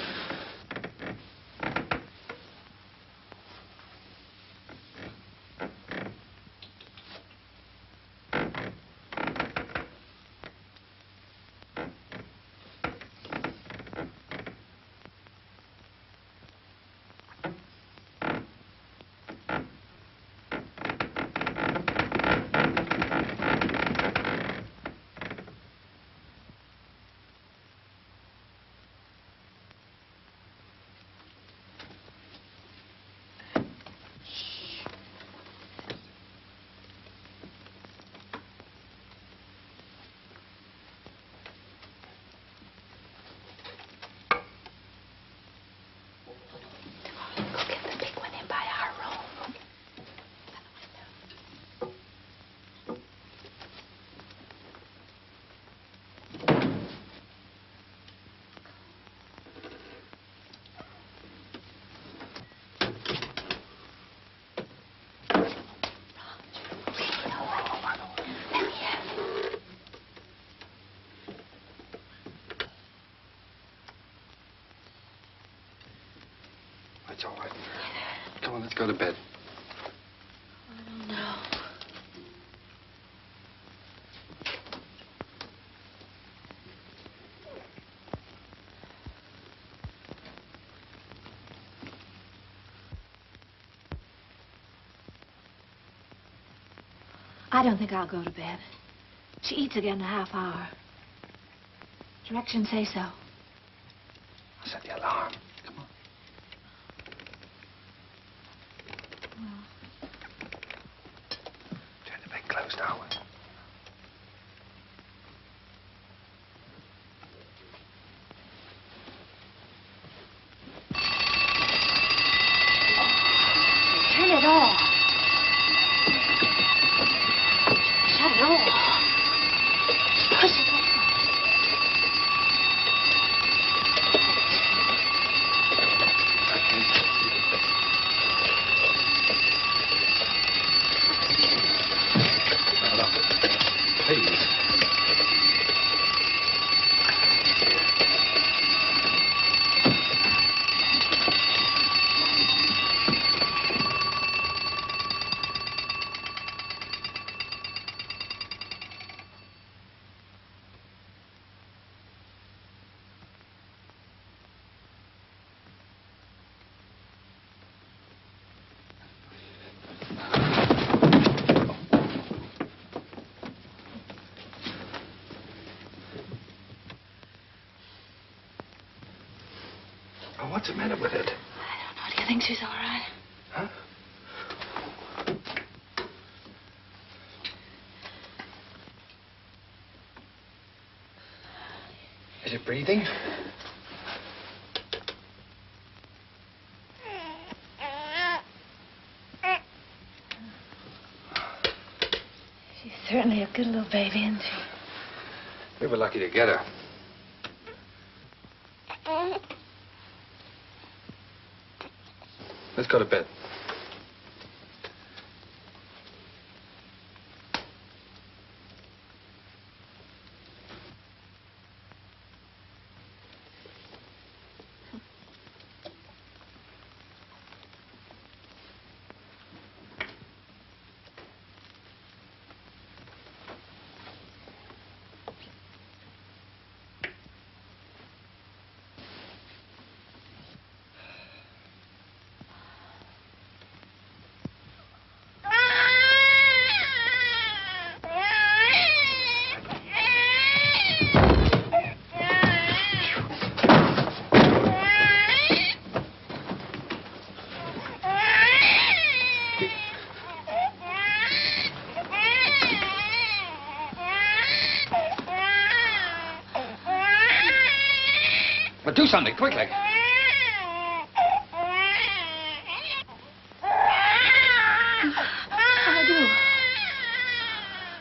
It's all right. Come on, let's go to bed. I don't know. I don't think I'll go to bed. She eats again in a half hour. Directions say so. I'll set the alarm. Come on. Turn the bed closed, Howard. door. Shut it off. Push it off. Please. What's the matter with it? I don't know. Do you think she's all right? Huh? Is it breathing? She's certainly a good little baby, isn't she? We were lucky to get her. Let's go to bed. But do something, quickly. I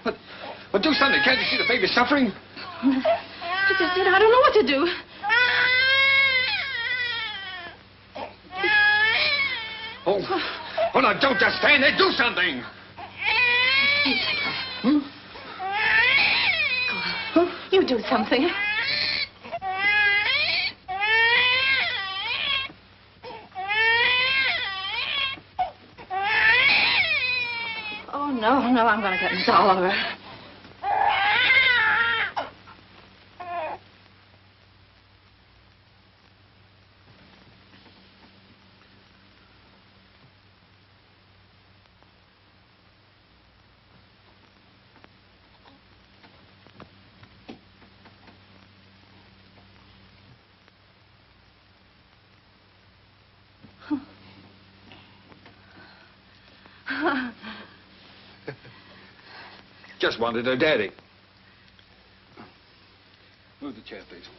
do. But do something. Can't you see the baby suffering? I just said I don't know what to do. Oh, now, don't just stand there. Do something. Hmm? Go on. You do something. Oh, no, I'm going to get Miss Oliver. Just wanted her daddy. Move the chair, please.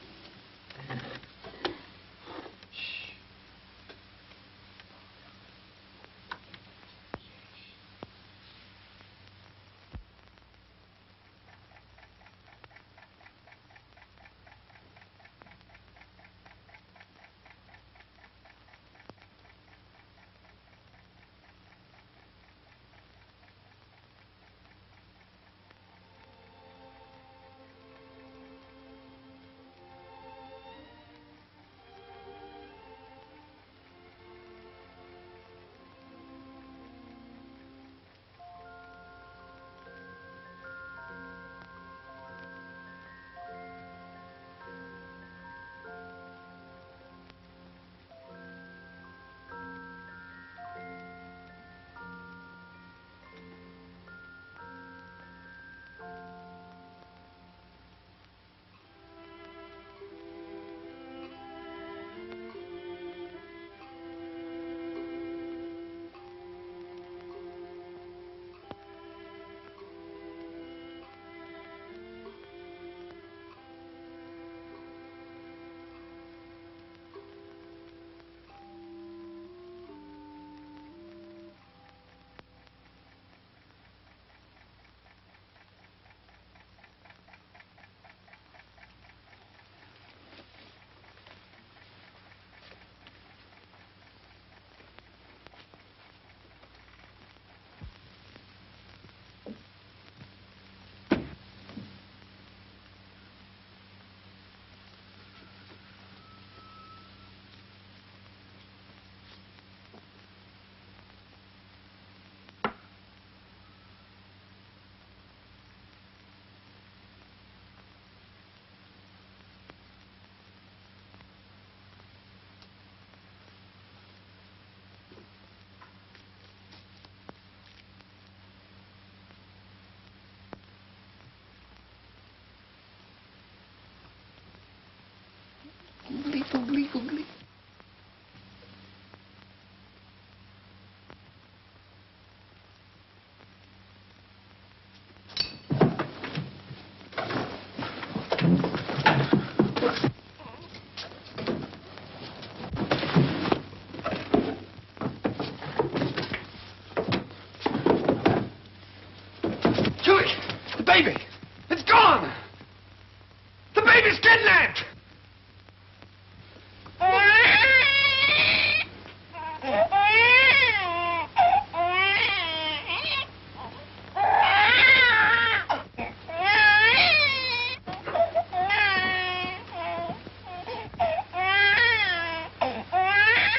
Oogly, oogly. Julie! The baby! It's gone! The baby's kidnapped!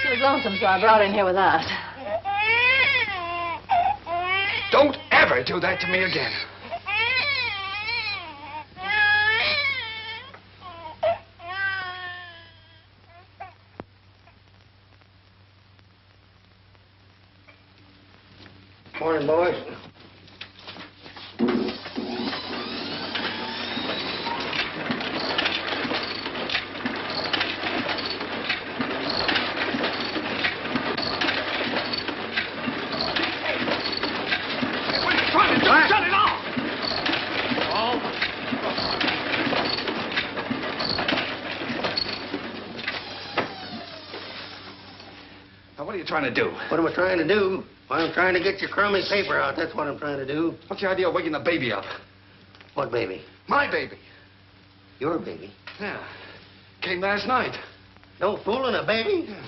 She was lonesome, so I brought her in here with us. Don't ever do that to me again. Morning, boys. Shut it off! Now, what are you trying to do? What am I trying to do? Well, I'm trying to get your crummy paper out. That's what I'm trying to do. What's your idea of waking the baby up? What baby? My baby. Your baby? Yeah. Came last night. No fooling a baby? Yeah.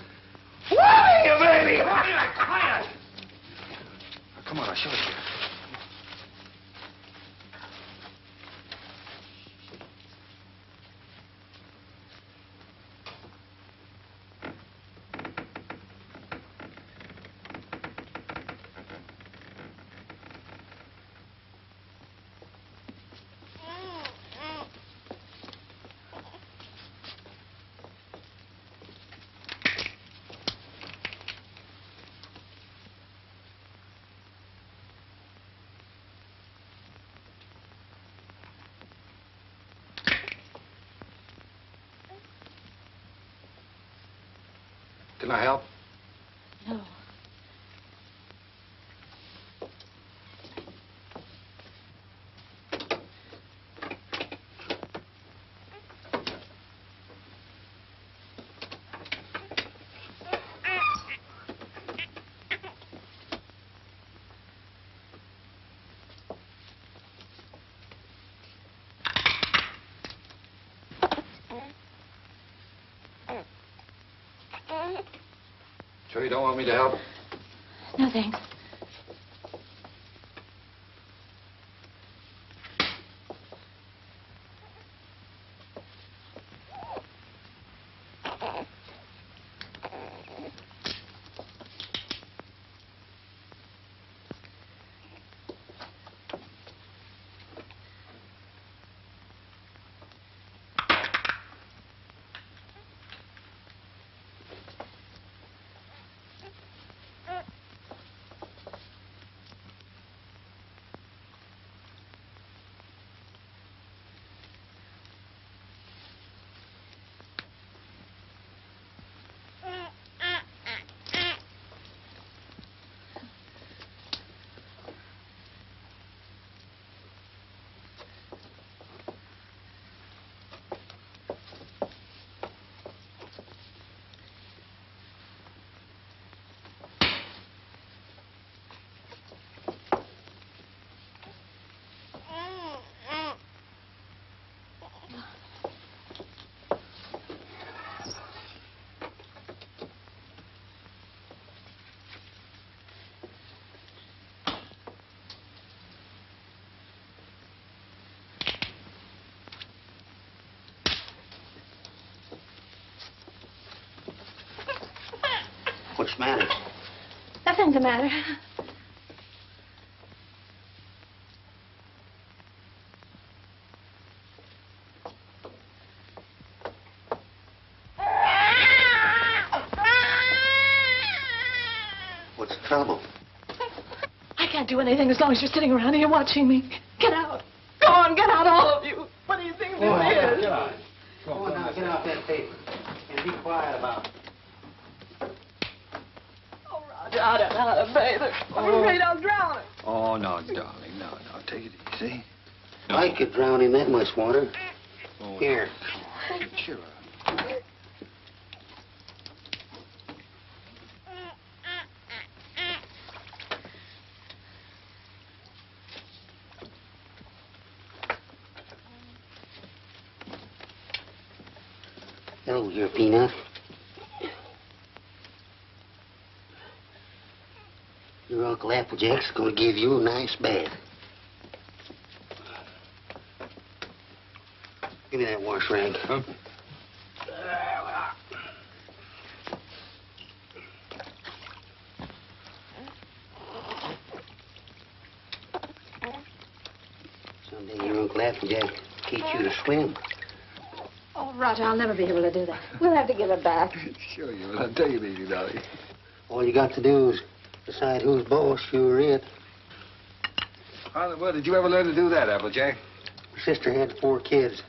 Why, you baby? Quiet! Now, come on, I'll show it to you. Can I help? No. Sure you don't want me to help? No, thanks. What's the matter? Nothing's the matter. What's the trouble? I can't do anything as long as you're sitting around here watching me. Get out. Go on, get out, all of you. What do you think this is? Get out. Go on now, get out that paper. Get Be quiet about it. Oh, Roger, I don't know how to bathe her. I'm afraid I'll drown her. Oh, no, darling, no. Take it easy. No. I could drown in that much water. Oh, Here. Cheer up. Hello, dear Peanut. Your Uncle Applejack's gonna give you a nice bath. Give me that wash rag. Huh? Someday your Uncle Applejack will teach you to swim. Oh, Roger, I'll never be able to do that. We'll have to give it back. Sure you will. I'll tell you, baby, darling. All you got to do is decide who's boss, you or it. Well, did you ever learn to do that, Applejack? My sister had 4 kids.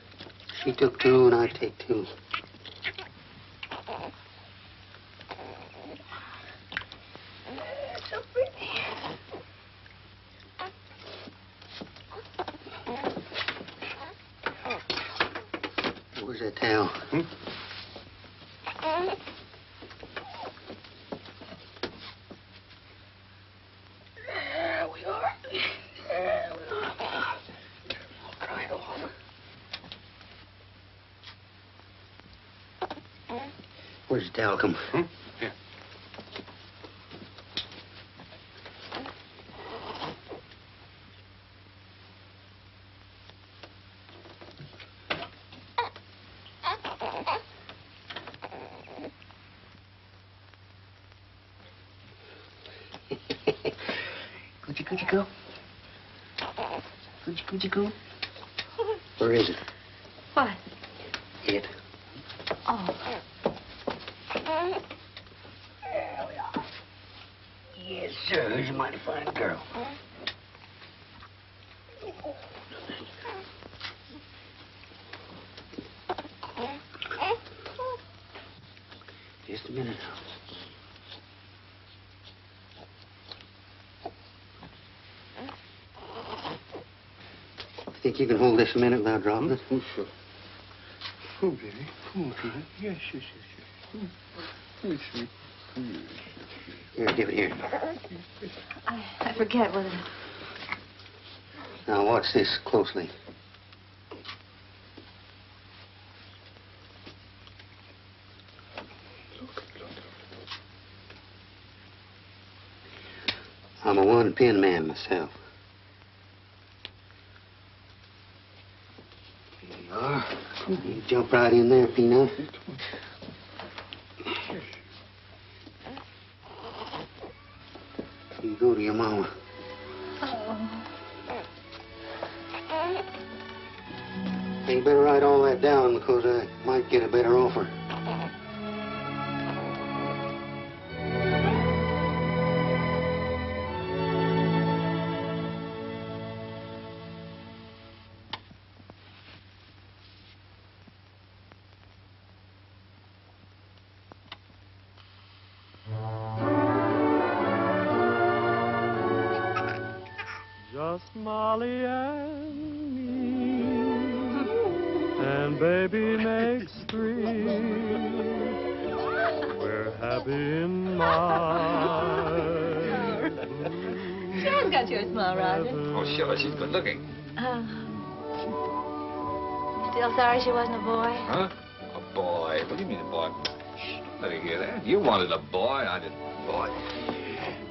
She took 2, and I take 2. So pretty. Where's that towel? There we are. There we are. I'll dry it off. Where's the towel come? Here. Coochie coo. Coochie coo. Where is it? What? It. Oh. There we are. Yes, sir. He's a mighty fine girl. Just a minute now. Think you can hold this a minute without dropping it? Oh, sure. Oh, baby. Come on, Trina. Yes, yes, yes, yes. Yes, sweet. Here, give it here. I forget what it... Now, watch this closely. I'm a one-pin man myself. Here you are. You jump right in there, Peanut. You go to your mama. You better write all that down because I might get a better offer. Just Molly and me, and baby makes 3. We're happy in my She has got your smile, Roger. Oh, sure, she's good looking. Still sorry she wasn't a boy? Huh? A boy? What do you mean a boy? Shh, don't let her hear that. You wanted a boy, I didn't. Boy.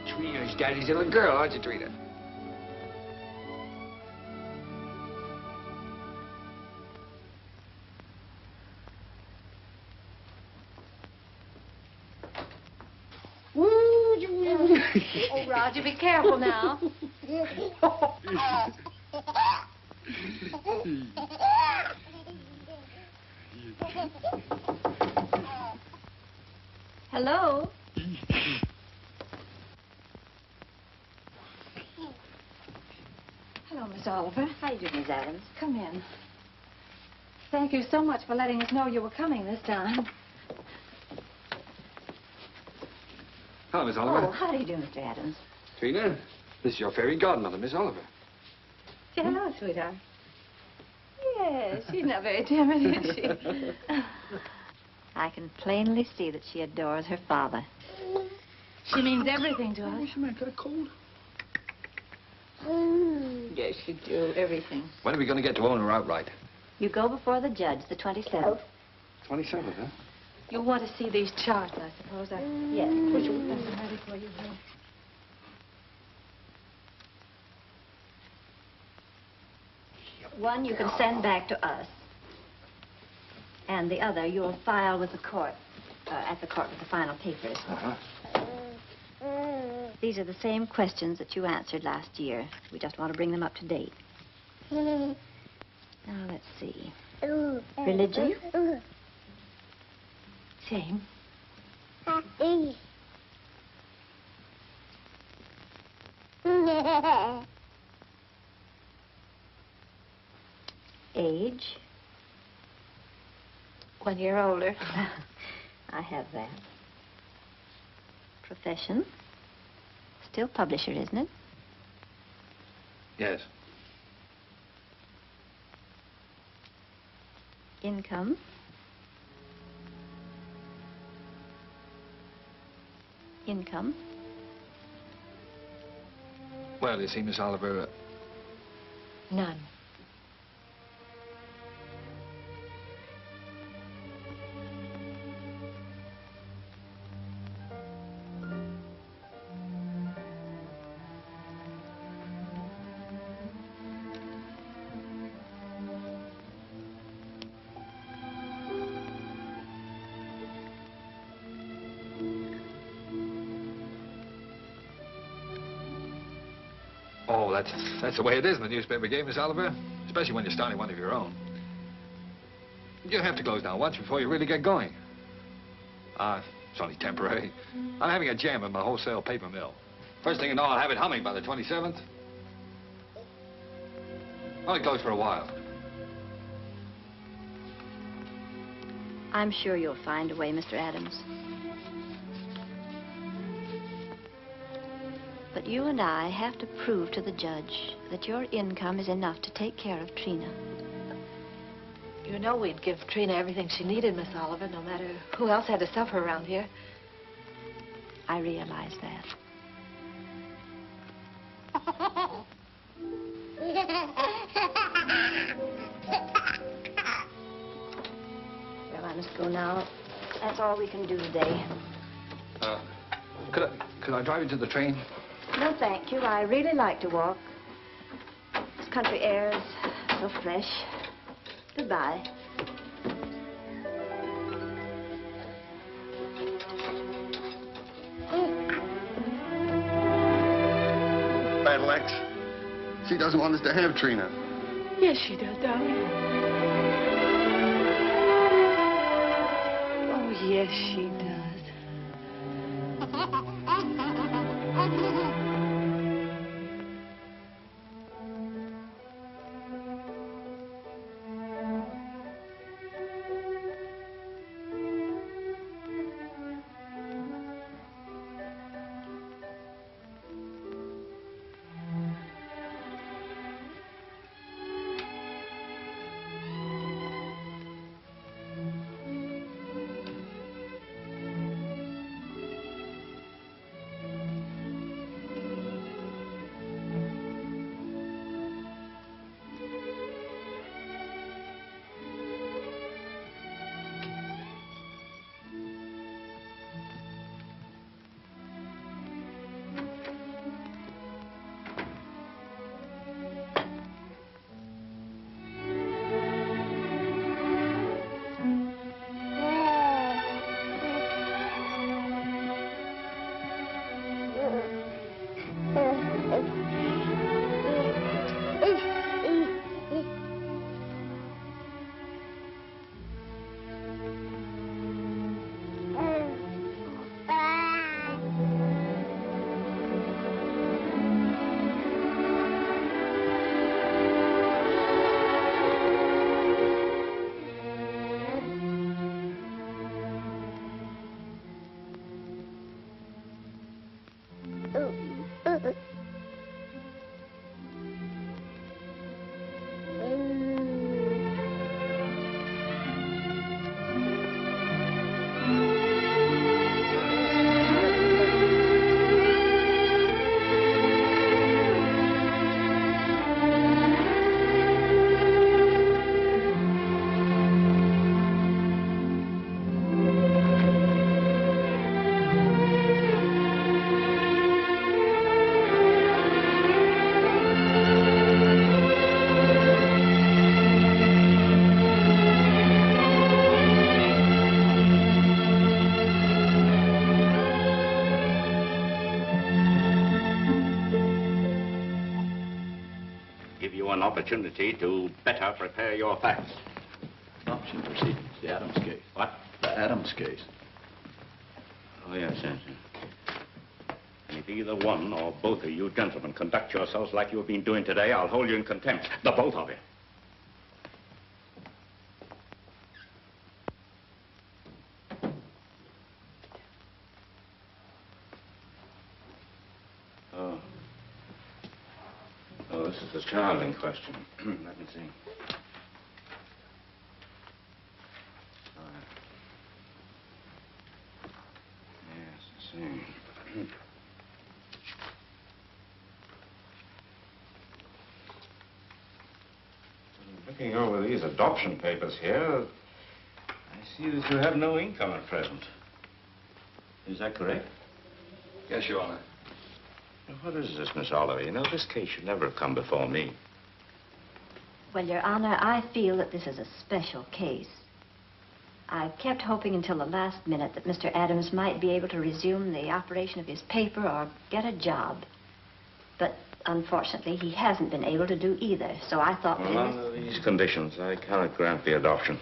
Trina's daddy's little girl, aren't you, Trina? Oh, Roger, be careful now. Hello? Hello, Miss Oliver. How you doing, Miss Adams? Come in. Thank you so much for letting us know you were coming this time. Hello, Miss Oliver. Oh, how do you do, Mr. Adams? Trina, this is your fairy godmother, Miss Oliver. Say hello, sweetheart. Yes, she's not very timid, is she? I can plainly see that she adores her father. She means everything to us. What's the matter? Got a cold? Yes, she do. Everything. When are we going to get to own her outright? You go before the judge, the 27th. 27th, huh? You'll want to see these charts, I suppose. Yes. Would you get them ready for you, honey? One you can send back to us. And the other you'll file with the court, at the court with the final papers. Uh-huh. These are the same questions that you answered last year. We just want to bring them up to date. Now, let's see. Religion? Same. Age? 1 year older. I have that. Profession? Still publisher, isn't it? Yes. Income? Income? Well, you see, Miss Oliver, None. oh, that's the way it is in the newspaper game, Miss Oliver. Especially when you're starting one of your own. You have to close down once before you really get going. It's only temporary. I'm having a jam in my wholesale paper mill. First thing you know, I'll have it humming by the 27th. Only closed for a while. I'm sure you'll find a way, Mr. Adams. But you and I have to prove to the judge that your income is enough to take care of Trina. You know we'd give Trina everything she needed, Miss Oliver, no matter who else had to suffer around here. I realize that. Well, I must go now. That's all we can do today. Could I drive you to the train? No, thank you. I really like to walk. This country air is so fresh. Goodbye. Battle Axe. She doesn't want us to have Trina. Yes, she does, darling. Oh, yes, she does. give you an opportunity to better prepare your facts. Adoption proceedings, the Adams case. What? The Adams case. Oh, yes, yes. And if either one or both of you gentlemen conduct yourselves like you've been doing today, I'll hold you in contempt. The both of you. Oh, this is the child in question. Let me see. Yes, I see. Looking over these adoption papers here, I see that you have no income at present. Is that correct? Yes, Your Honor. What is this, Miss Oliver? You know, this case should never have come before me. Well, Your Honor, I feel that this is a special case. I kept hoping until the last minute that Mr. Adams might be able to resume the operation of his paper or get a job. But unfortunately, he hasn't been able to do either, so I thought... Well, under these conditions, I cannot grant the adoption.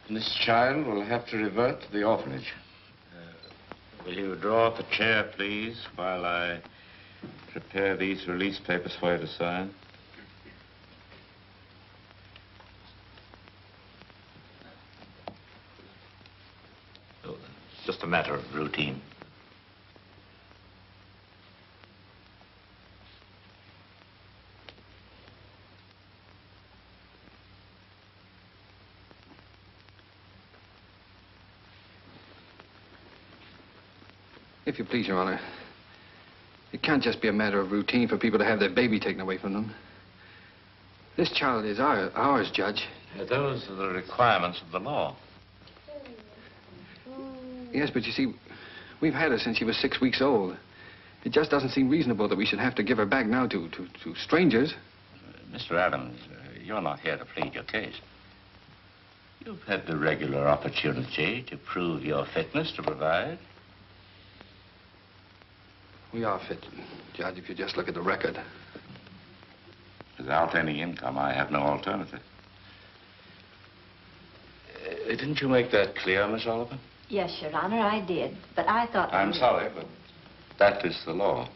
This child will have to revert to the orphanage. Will you draw up a chair, please, while I prepare these release papers for you to sign? Oh, it's just a matter of routine. If you please, Your Honor, it can't just be a matter of routine for people to have their baby taken away from them. This child is ours, Judge. Those are the requirements of the law. Yes, but you see, we've had her since she was 6 weeks old. It just doesn't seem reasonable that we should have to give her back now to strangers. Mr. Adams, you're not here to plead your case. You've had the regular opportunity to prove your fitness to provide. We are fit, Judge, if you just look at the record. Without any income, I have no alternative. Didn't you make that clear, Miss Oliver? Yes, Your Honor, I did. But I thought... I'm sorry, but that is the law.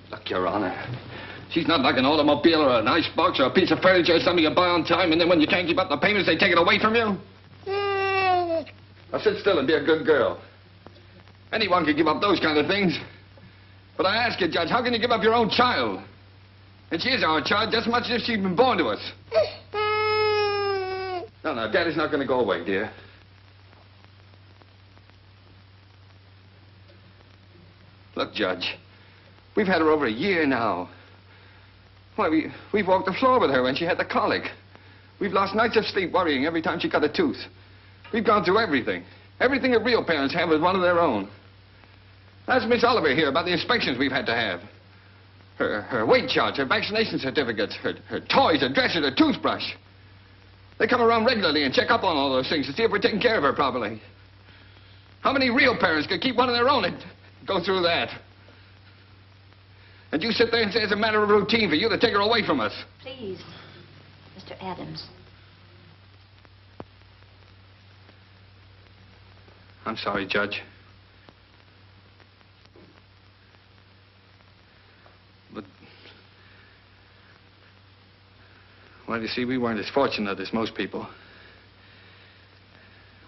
Look, Your Honor, she's not like an automobile or an icebox or a piece of furniture or something you buy on time, and then when you can't keep up the payments, they take it away from you. Now sit still and be a good girl. Anyone can give up those kind of things. But I ask you, Judge, how can you give up your own child? And she is our child just as much as if she'd been born to us. No, Daddy's not going to go away, dear. Look, Judge, we've had her over a year now. Why, we've walked the floor with her when she had the colic. We've lost nights of sleep worrying every time she cut a tooth. We've gone through everything. Everything that real parents have with one of their own. Ask Miss Oliver here about the inspections we've had to have. Her weight charts, her vaccination certificates, her toys, her dresser, her toothbrush. They come around regularly and check up on all those things to see if we're taking care of her properly. How many real parents could keep one of their own and go through that? And you sit there and say it's a matter of routine for you to take her away from us. Please, Mr. Adams. I'm sorry, Judge. But, well, you see, we weren't as fortunate as most people.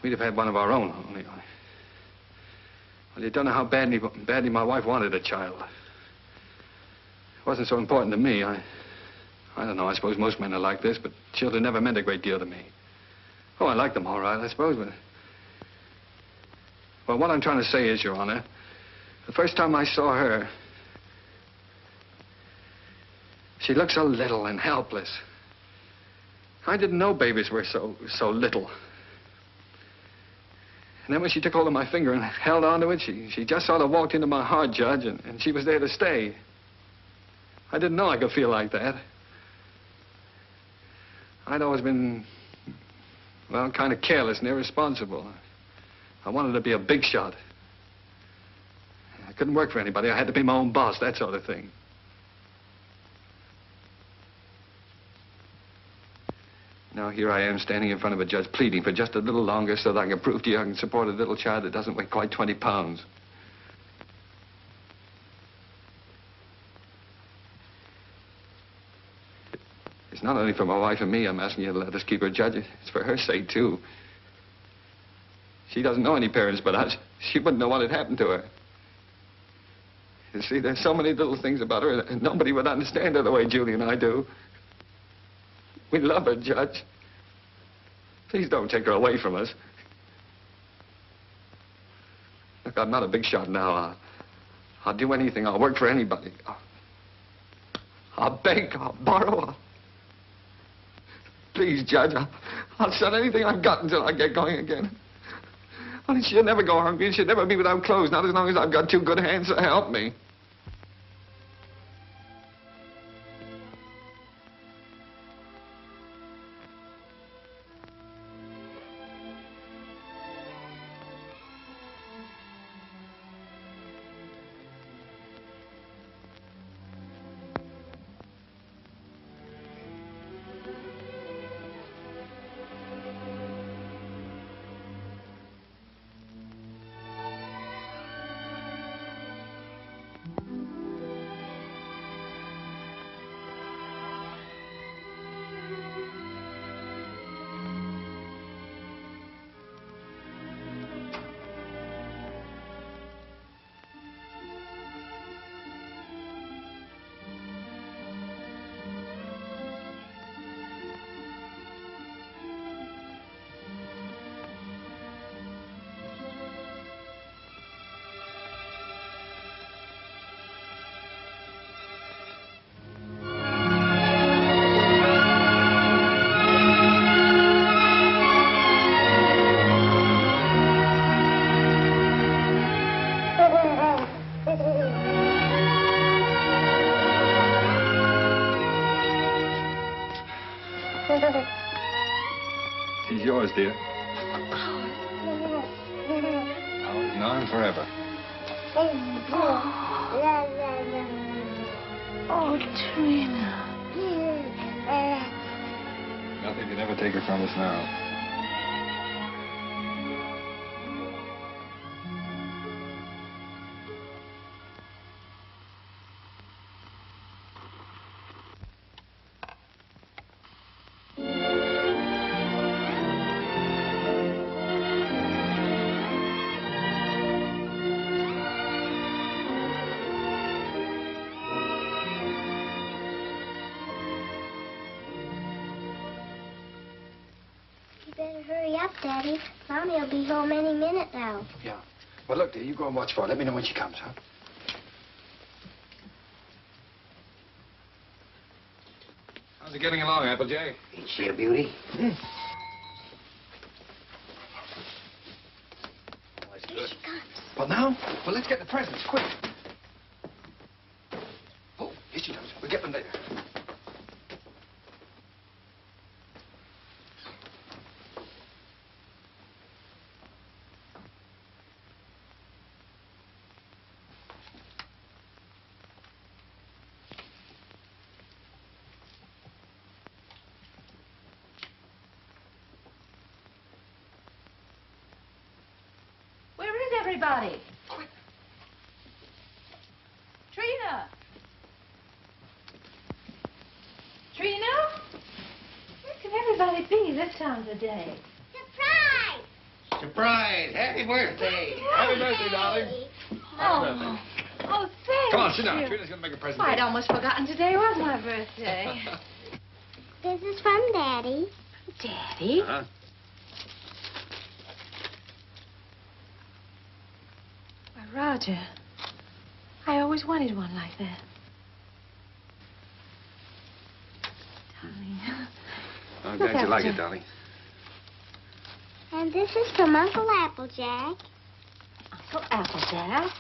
We'd have had one of our own, only. Well, you don't know how badly my wife wanted a child. It wasn't so important to me. I don't know, I suppose most men are like this, but children never meant a great deal to me. Oh, I liked them all right, I suppose, but... Well, what I'm trying to say is, Your Honor, the first time I saw her, she looked so little and helpless. I didn't know babies were so little. And then when she took hold of my finger and held onto it, she just sort of walked into my heart, Judge, and she was there to stay. I didn't know I could feel like that. I'd always been, well, kind of careless and irresponsible. I wanted to be a big shot. I couldn't work for anybody. I had to be my own boss, that sort of thing. Now here I am standing in front of a judge pleading for just a little longer so that I can prove to you I can support a little child that doesn't weigh quite 20 pounds. It's not only for my wife and me I'm asking you to let us keep her judge. It's for her sake, too. She doesn't know any parents but us. She wouldn't know what had happened to her. You see, there's so many little things about her that nobody would understand her the way Julie and I do. We love her, Judge. Please don't take her away from us. Look, I'm not a big shot now. I'll do anything. I'll work for anybody. I'll beg. I'll borrow. Please, Judge, I'll sell anything I've got until I get going again. Only she'll never go hungry and she'll never be without clothes, not as long as I've got two good hands to help me. He's yours, dear. Ours now and forever. Oh, Trina. Nothing can ever take her from us now. Daddy, Mommy will be home any minute now. Yeah. Well, look, dear, you go and watch for her. Let me know when she comes, huh? How's it getting along, Applejack? Ain't she a beauty? Hmm. Here she comes. Well, now? Well, let's get the presents, quick. Oh, here she comes. We'll get them later. Everybody. Quick. Trina. Trina? Where can everybody be this time of day? Surprise! Surprise! Happy birthday! Happy birthday, darling. Oh, oh, thank Come on, sit down. you. Trina's going to make a present. Why, I'd almost forgotten today was my birthday. This is from Daddy. Daddy? Uh-huh. Roger, I always wanted one like that. Darling. I'm glad you like it, darling. And this is from Uncle Applejack. Uncle Applejack?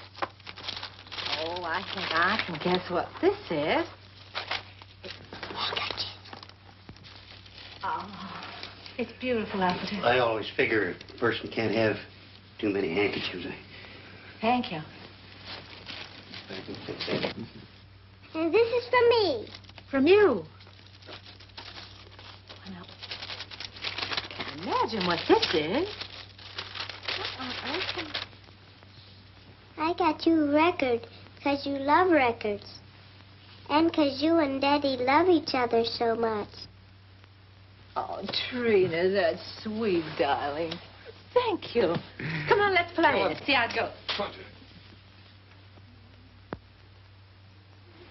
Oh, I think I can guess what this is. Oh, it's beautiful, Applejack. I always figure a person can't have too many handkerchiefs. Thank you. And this is for me. From you. Now, I can't imagine what this is. I got you a record because you love records. And because you and Daddy love each other so much. Oh, Trina, that's sweet, darling. Thank you. Come on, let's play it. See how it goes.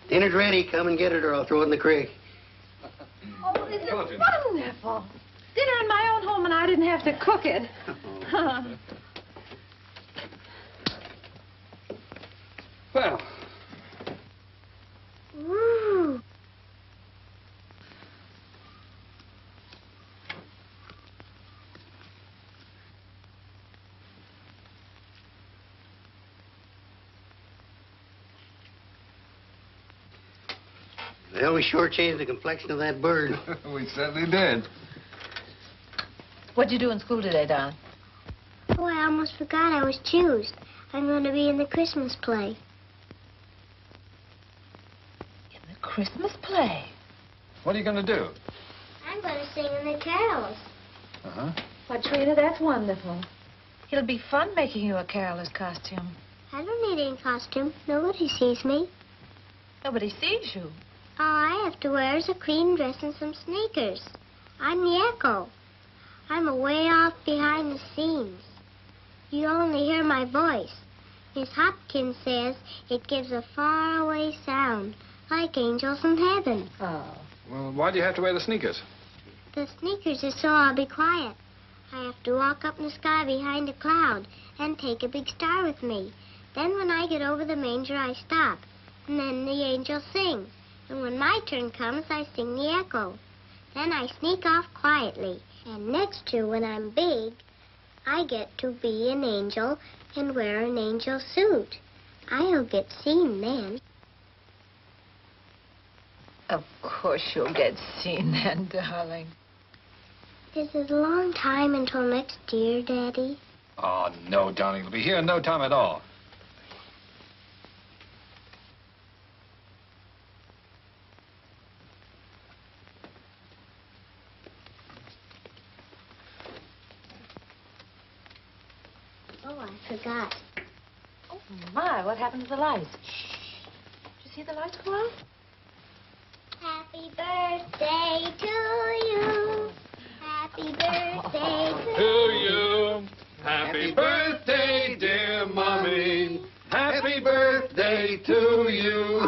Dinner's ready. Come and get it or I'll throw it in the creek. Oh, this is wonderful. Dinner in my own home and I didn't have to cook it. Well. Woo. Well, we sure changed the complexion of that bird. We certainly did. What'd you do in school today, Don? Oh, I almost forgot I was choosed. I'm going to be in the Christmas play. In the Christmas play? What are you going to do? I'm going to sing in the carols. Uh-huh. Why, Trina, that's wonderful. It'll be fun making you a caroler's costume. I don't need any costume. Nobody sees me. Nobody sees you. All I have to wear is a clean dress and some sneakers. I'm the echo. I'm away off behind the scenes. You only hear my voice. Miss Hopkins says it gives a faraway sound, like angels in heaven. Oh. Well, why do you have to wear the sneakers? The sneakers is so I'll be quiet. I have to walk up in the sky behind a cloud and take a big star with me. Then when I get over the manger, I stop. And then the angels sing. And when my turn comes, I sing the echo. Then I sneak off quietly. And next year, when I'm big, I get to be an angel and wear an angel suit. I'll get seen then. Of course you'll get seen then, darling. Is it a long time until next year, Daddy? Oh, no, darling. It'll be here in no time at all. Oh, I forgot. Oh, my, what happened to the lights? Did you see the lights go out? Happy birthday to you. Happy birthday To you. Happy birthday, dear Mommy. Happy birthday to you.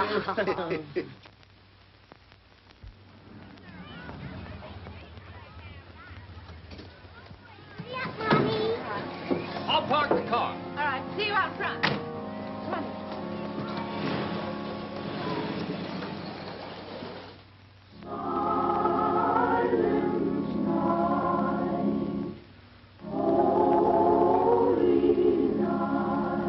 I'll park the car. All right, see you out front. Come on. Holy night,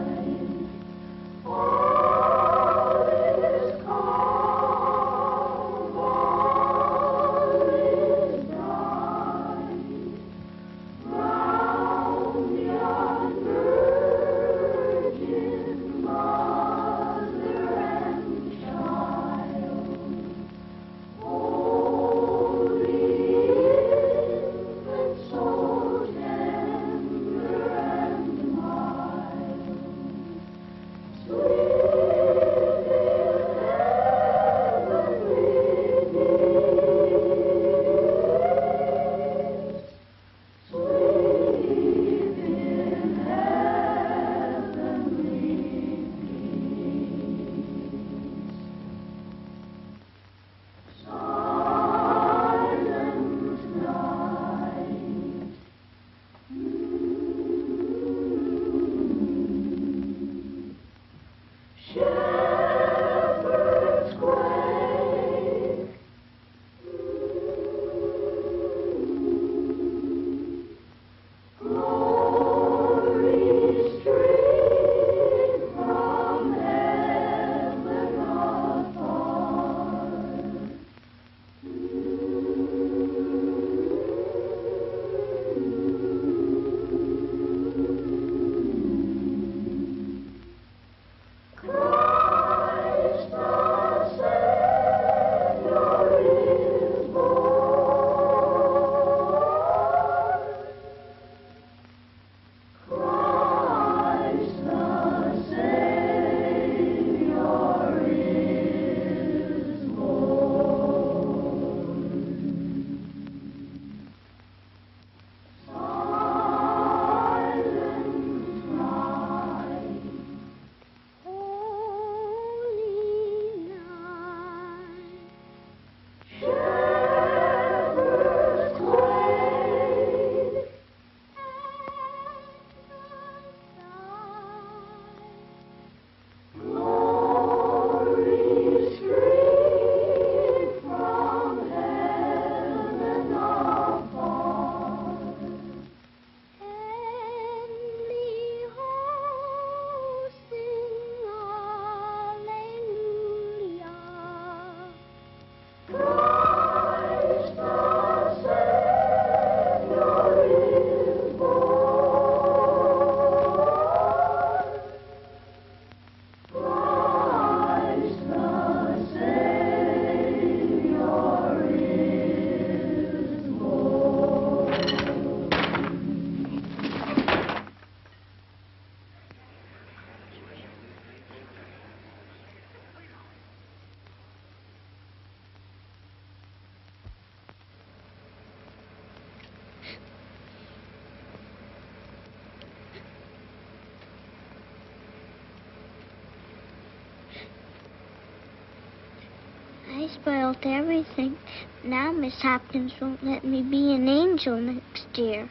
I spoiled everything. Now Miss Hopkins won't let me be an angel next year.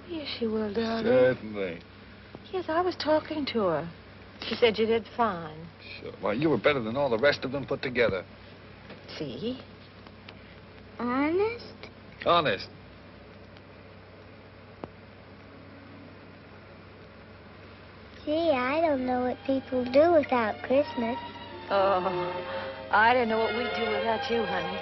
Yes, she will, darling. Certainly. Yes, I was talking to her. She said you did fine. Sure. Why, you were better than all the rest of them put together. See? Honest? Honest. Gee, I don't know what people do without Christmas. Oh, I didn't know what we'd do without you, honey.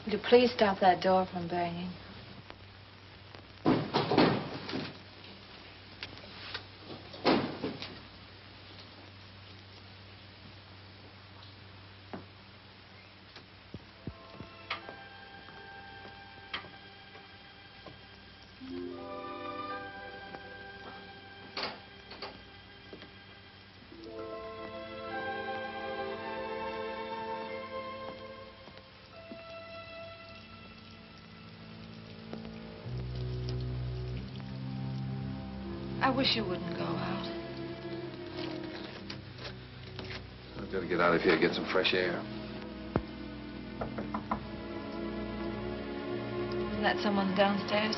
Would you please stop that door from banging? I wish you wouldn't go out. I've got to get out of here, get some fresh air. Isn't that someone downstairs?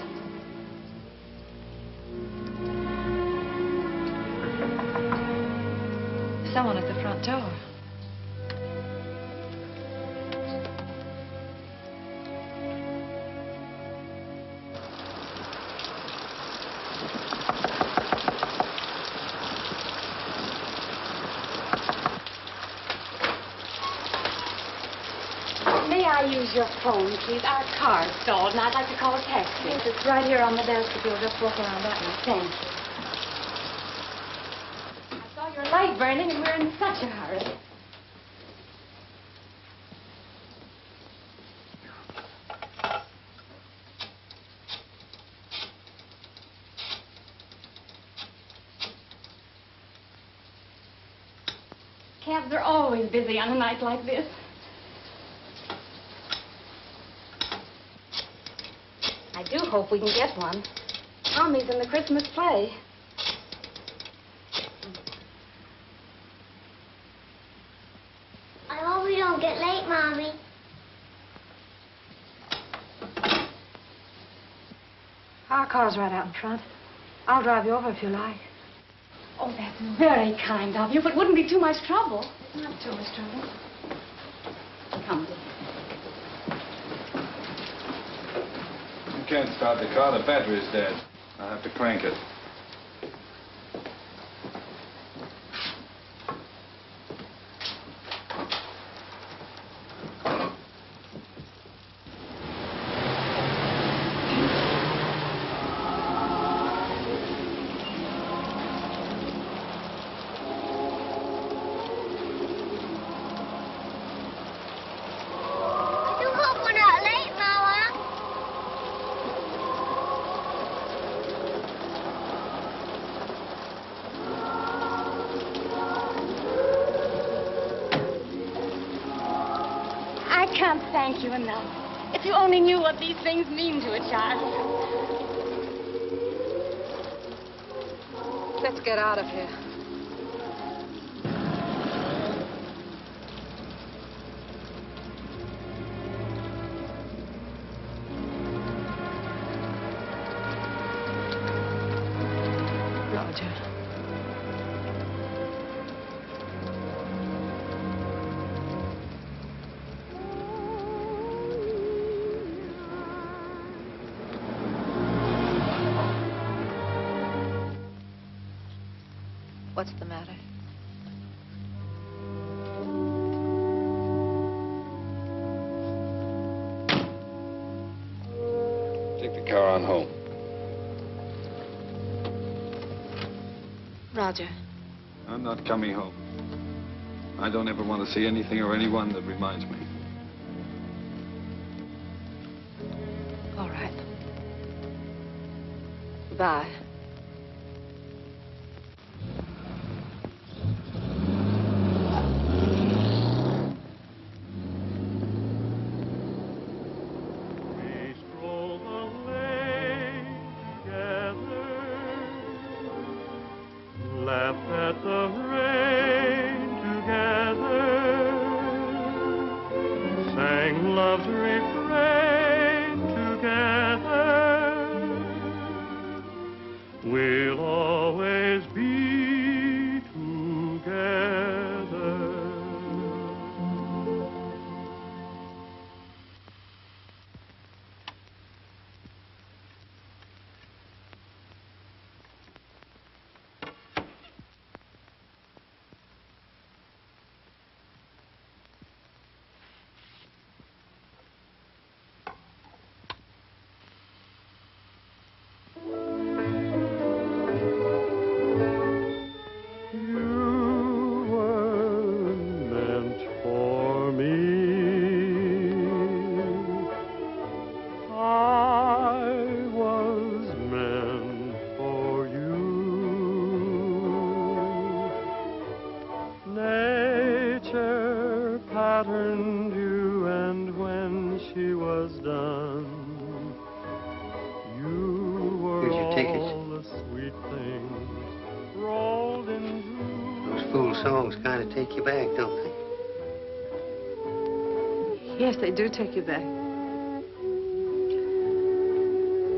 someone at the front door. May I use your phone, please? Our car's stalled, and I'd like to call a taxi. Yes, it's right here on the desk if you'll just walk around that way. Thank you. I saw your light burning, and we're in such a hurry. Cabs are always busy on a night like this. I do hope we can get one. Tommy's in the Christmas play. I hope we don't get late, Mommy. Our car's right out in front. I'll drive you over if you like. Oh, that's very kind of you, but wouldn't be too much trouble. Not too much trouble. Come, dear. You can't start the car. The battery's dead. I'll have to crank it. I do hope we're not late, Mama. I can't thank you enough. If you only knew what these things mean to a child. Let's get out of here. Roger. What's the matter? Take the car on home. Roger. I'm not coming home. I don't ever want to see anything or anyone that reminds me. All right. Goodbye. Laughed at the rain together, sang love's refrain together. We'll always be together. patterned you, and when she was done, you were Here's your ticket. all the sweet things rolled into. Those fool songs kind of take you back, don't they? Yes, they do take you back.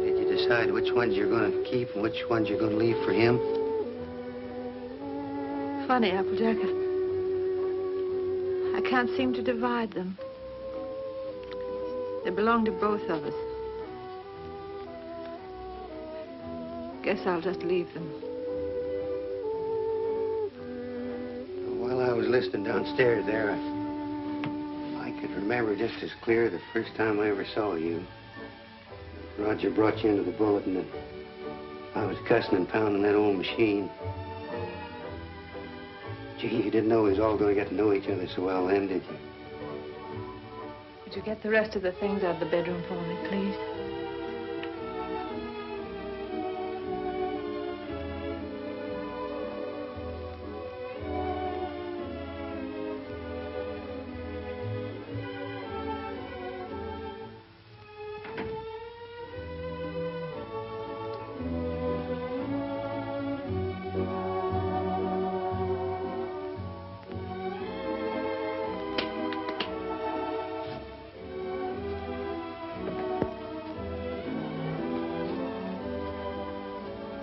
Did you decide which ones you're going to keep and which ones you're going to leave for him? Funny, Applejack. I can't seem to divide them. They belong to both of us. Guess I'll just leave them. While I was listening downstairs there, I could remember just as clear the first time I ever saw you. Roger brought you into the bulletin and I was cussing and pounding that old machine. Gee, you didn't know we was all going to get to know each other so well then, did you? Would you get the rest of the things out of the bedroom for me, please?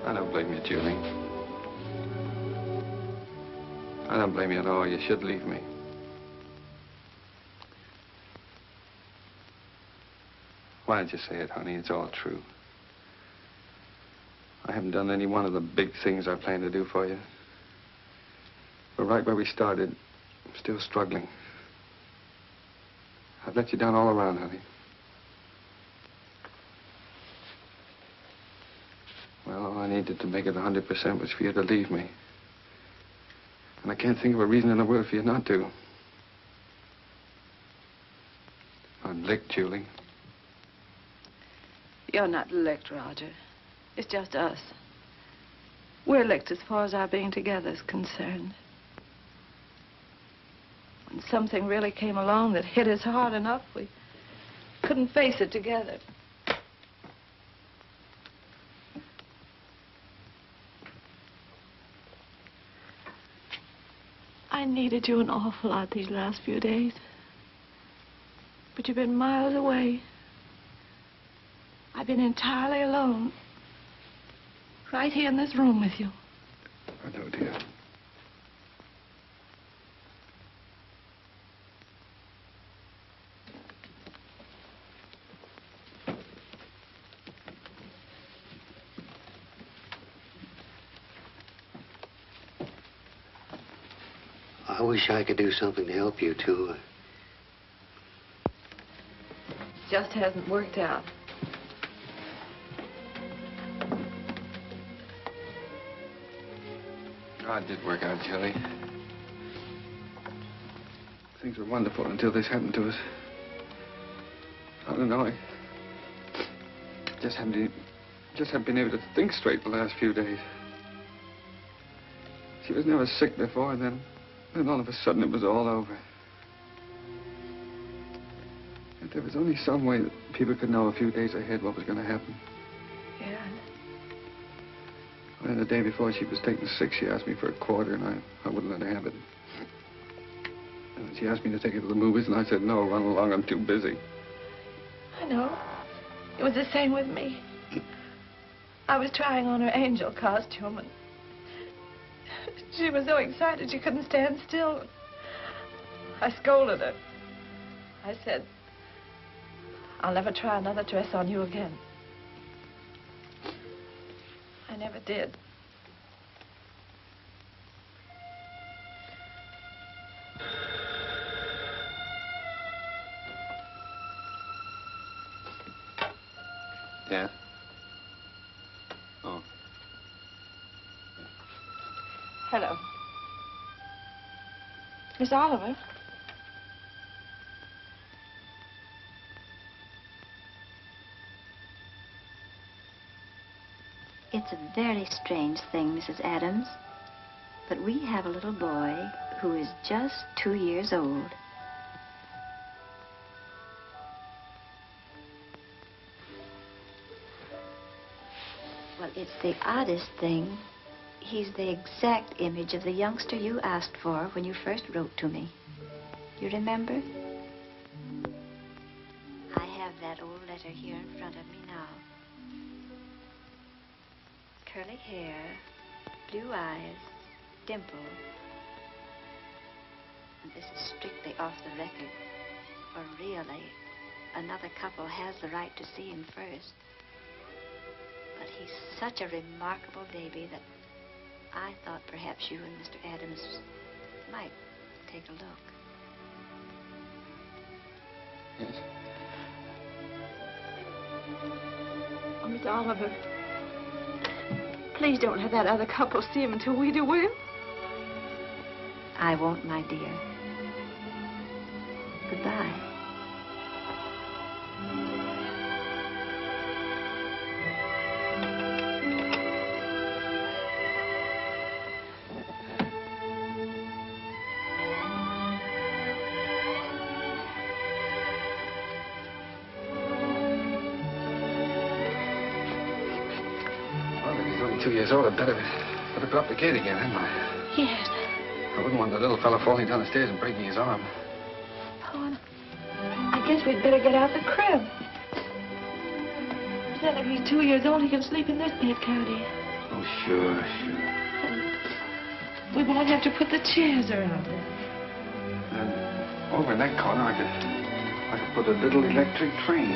I don't blame you, Julie. I don't blame you at all. You should leave me. Why did you say it, honey? It's all true. I haven't done any one of the big things I planned to do for you. But right where we started, I'm still struggling. I've let you down all around, honey. Well, all I needed to make it 100% was for you to leave me. And I can't think of a reason in the world for you not to. I'm licked, Julie. You're not licked, Roger. It's just us. We're licked as far as our being together is concerned. When something really came along that hit us hard enough, we couldn't face it together. I needed you an awful lot these last few days. But you've been miles away. I've been entirely alone. Right here in this room with you. I know, dear. I wish I could do something to help you, too. Just hasn't worked out. Oh, it did work out, Julie. Things were wonderful until this happened to us. I don't know. I just haven't been able to think straight the last few days. She was never sick before, and then all of a sudden it was all over. If there was only some way that people could know a few days ahead what was going to happen. Yeah. And the day before she was taken sick, she asked me for a quarter, and I wouldn't let her have it. And she asked me to take her to the movies, and I said, no, run along, I'm too busy. I know. It was the same with me. I was trying on her angel costume, and she was so excited she couldn't stand still. I scolded her. I said, I'll never try another dress on you again. I never did. Yeah? Oh. Hello. Miss Oliver? It's a very strange thing, Mrs. Adams, but we have a little boy who is just 2 years old. Well, it's the oddest thing. He's the exact image of the youngster you asked for when you first wrote to me. You remember? I have that old letter here in front of me now. Curly hair, blue eyes, dimple. And this is strictly off the record. For really, another couple has the right to see him first. But he's such a remarkable baby that I thought perhaps you and Mr. Adams might take a look. Yes. Oh, Miss Oliver, please don't have that other couple see him until we do, will you? I won't, my dear. Goodbye. Well, if he's only 2 years old, I'd better go up the gate again, hadn't I? Yes. I wouldn't want the little fellow falling down the stairs and breaking his arm. Oh, I guess we'd better get out the crib. Then if he's 2 years old, he can sleep in this bed, can't he? Oh, sure. We won't have to put the chairs around it. And over in that corner, I could put a little electric train.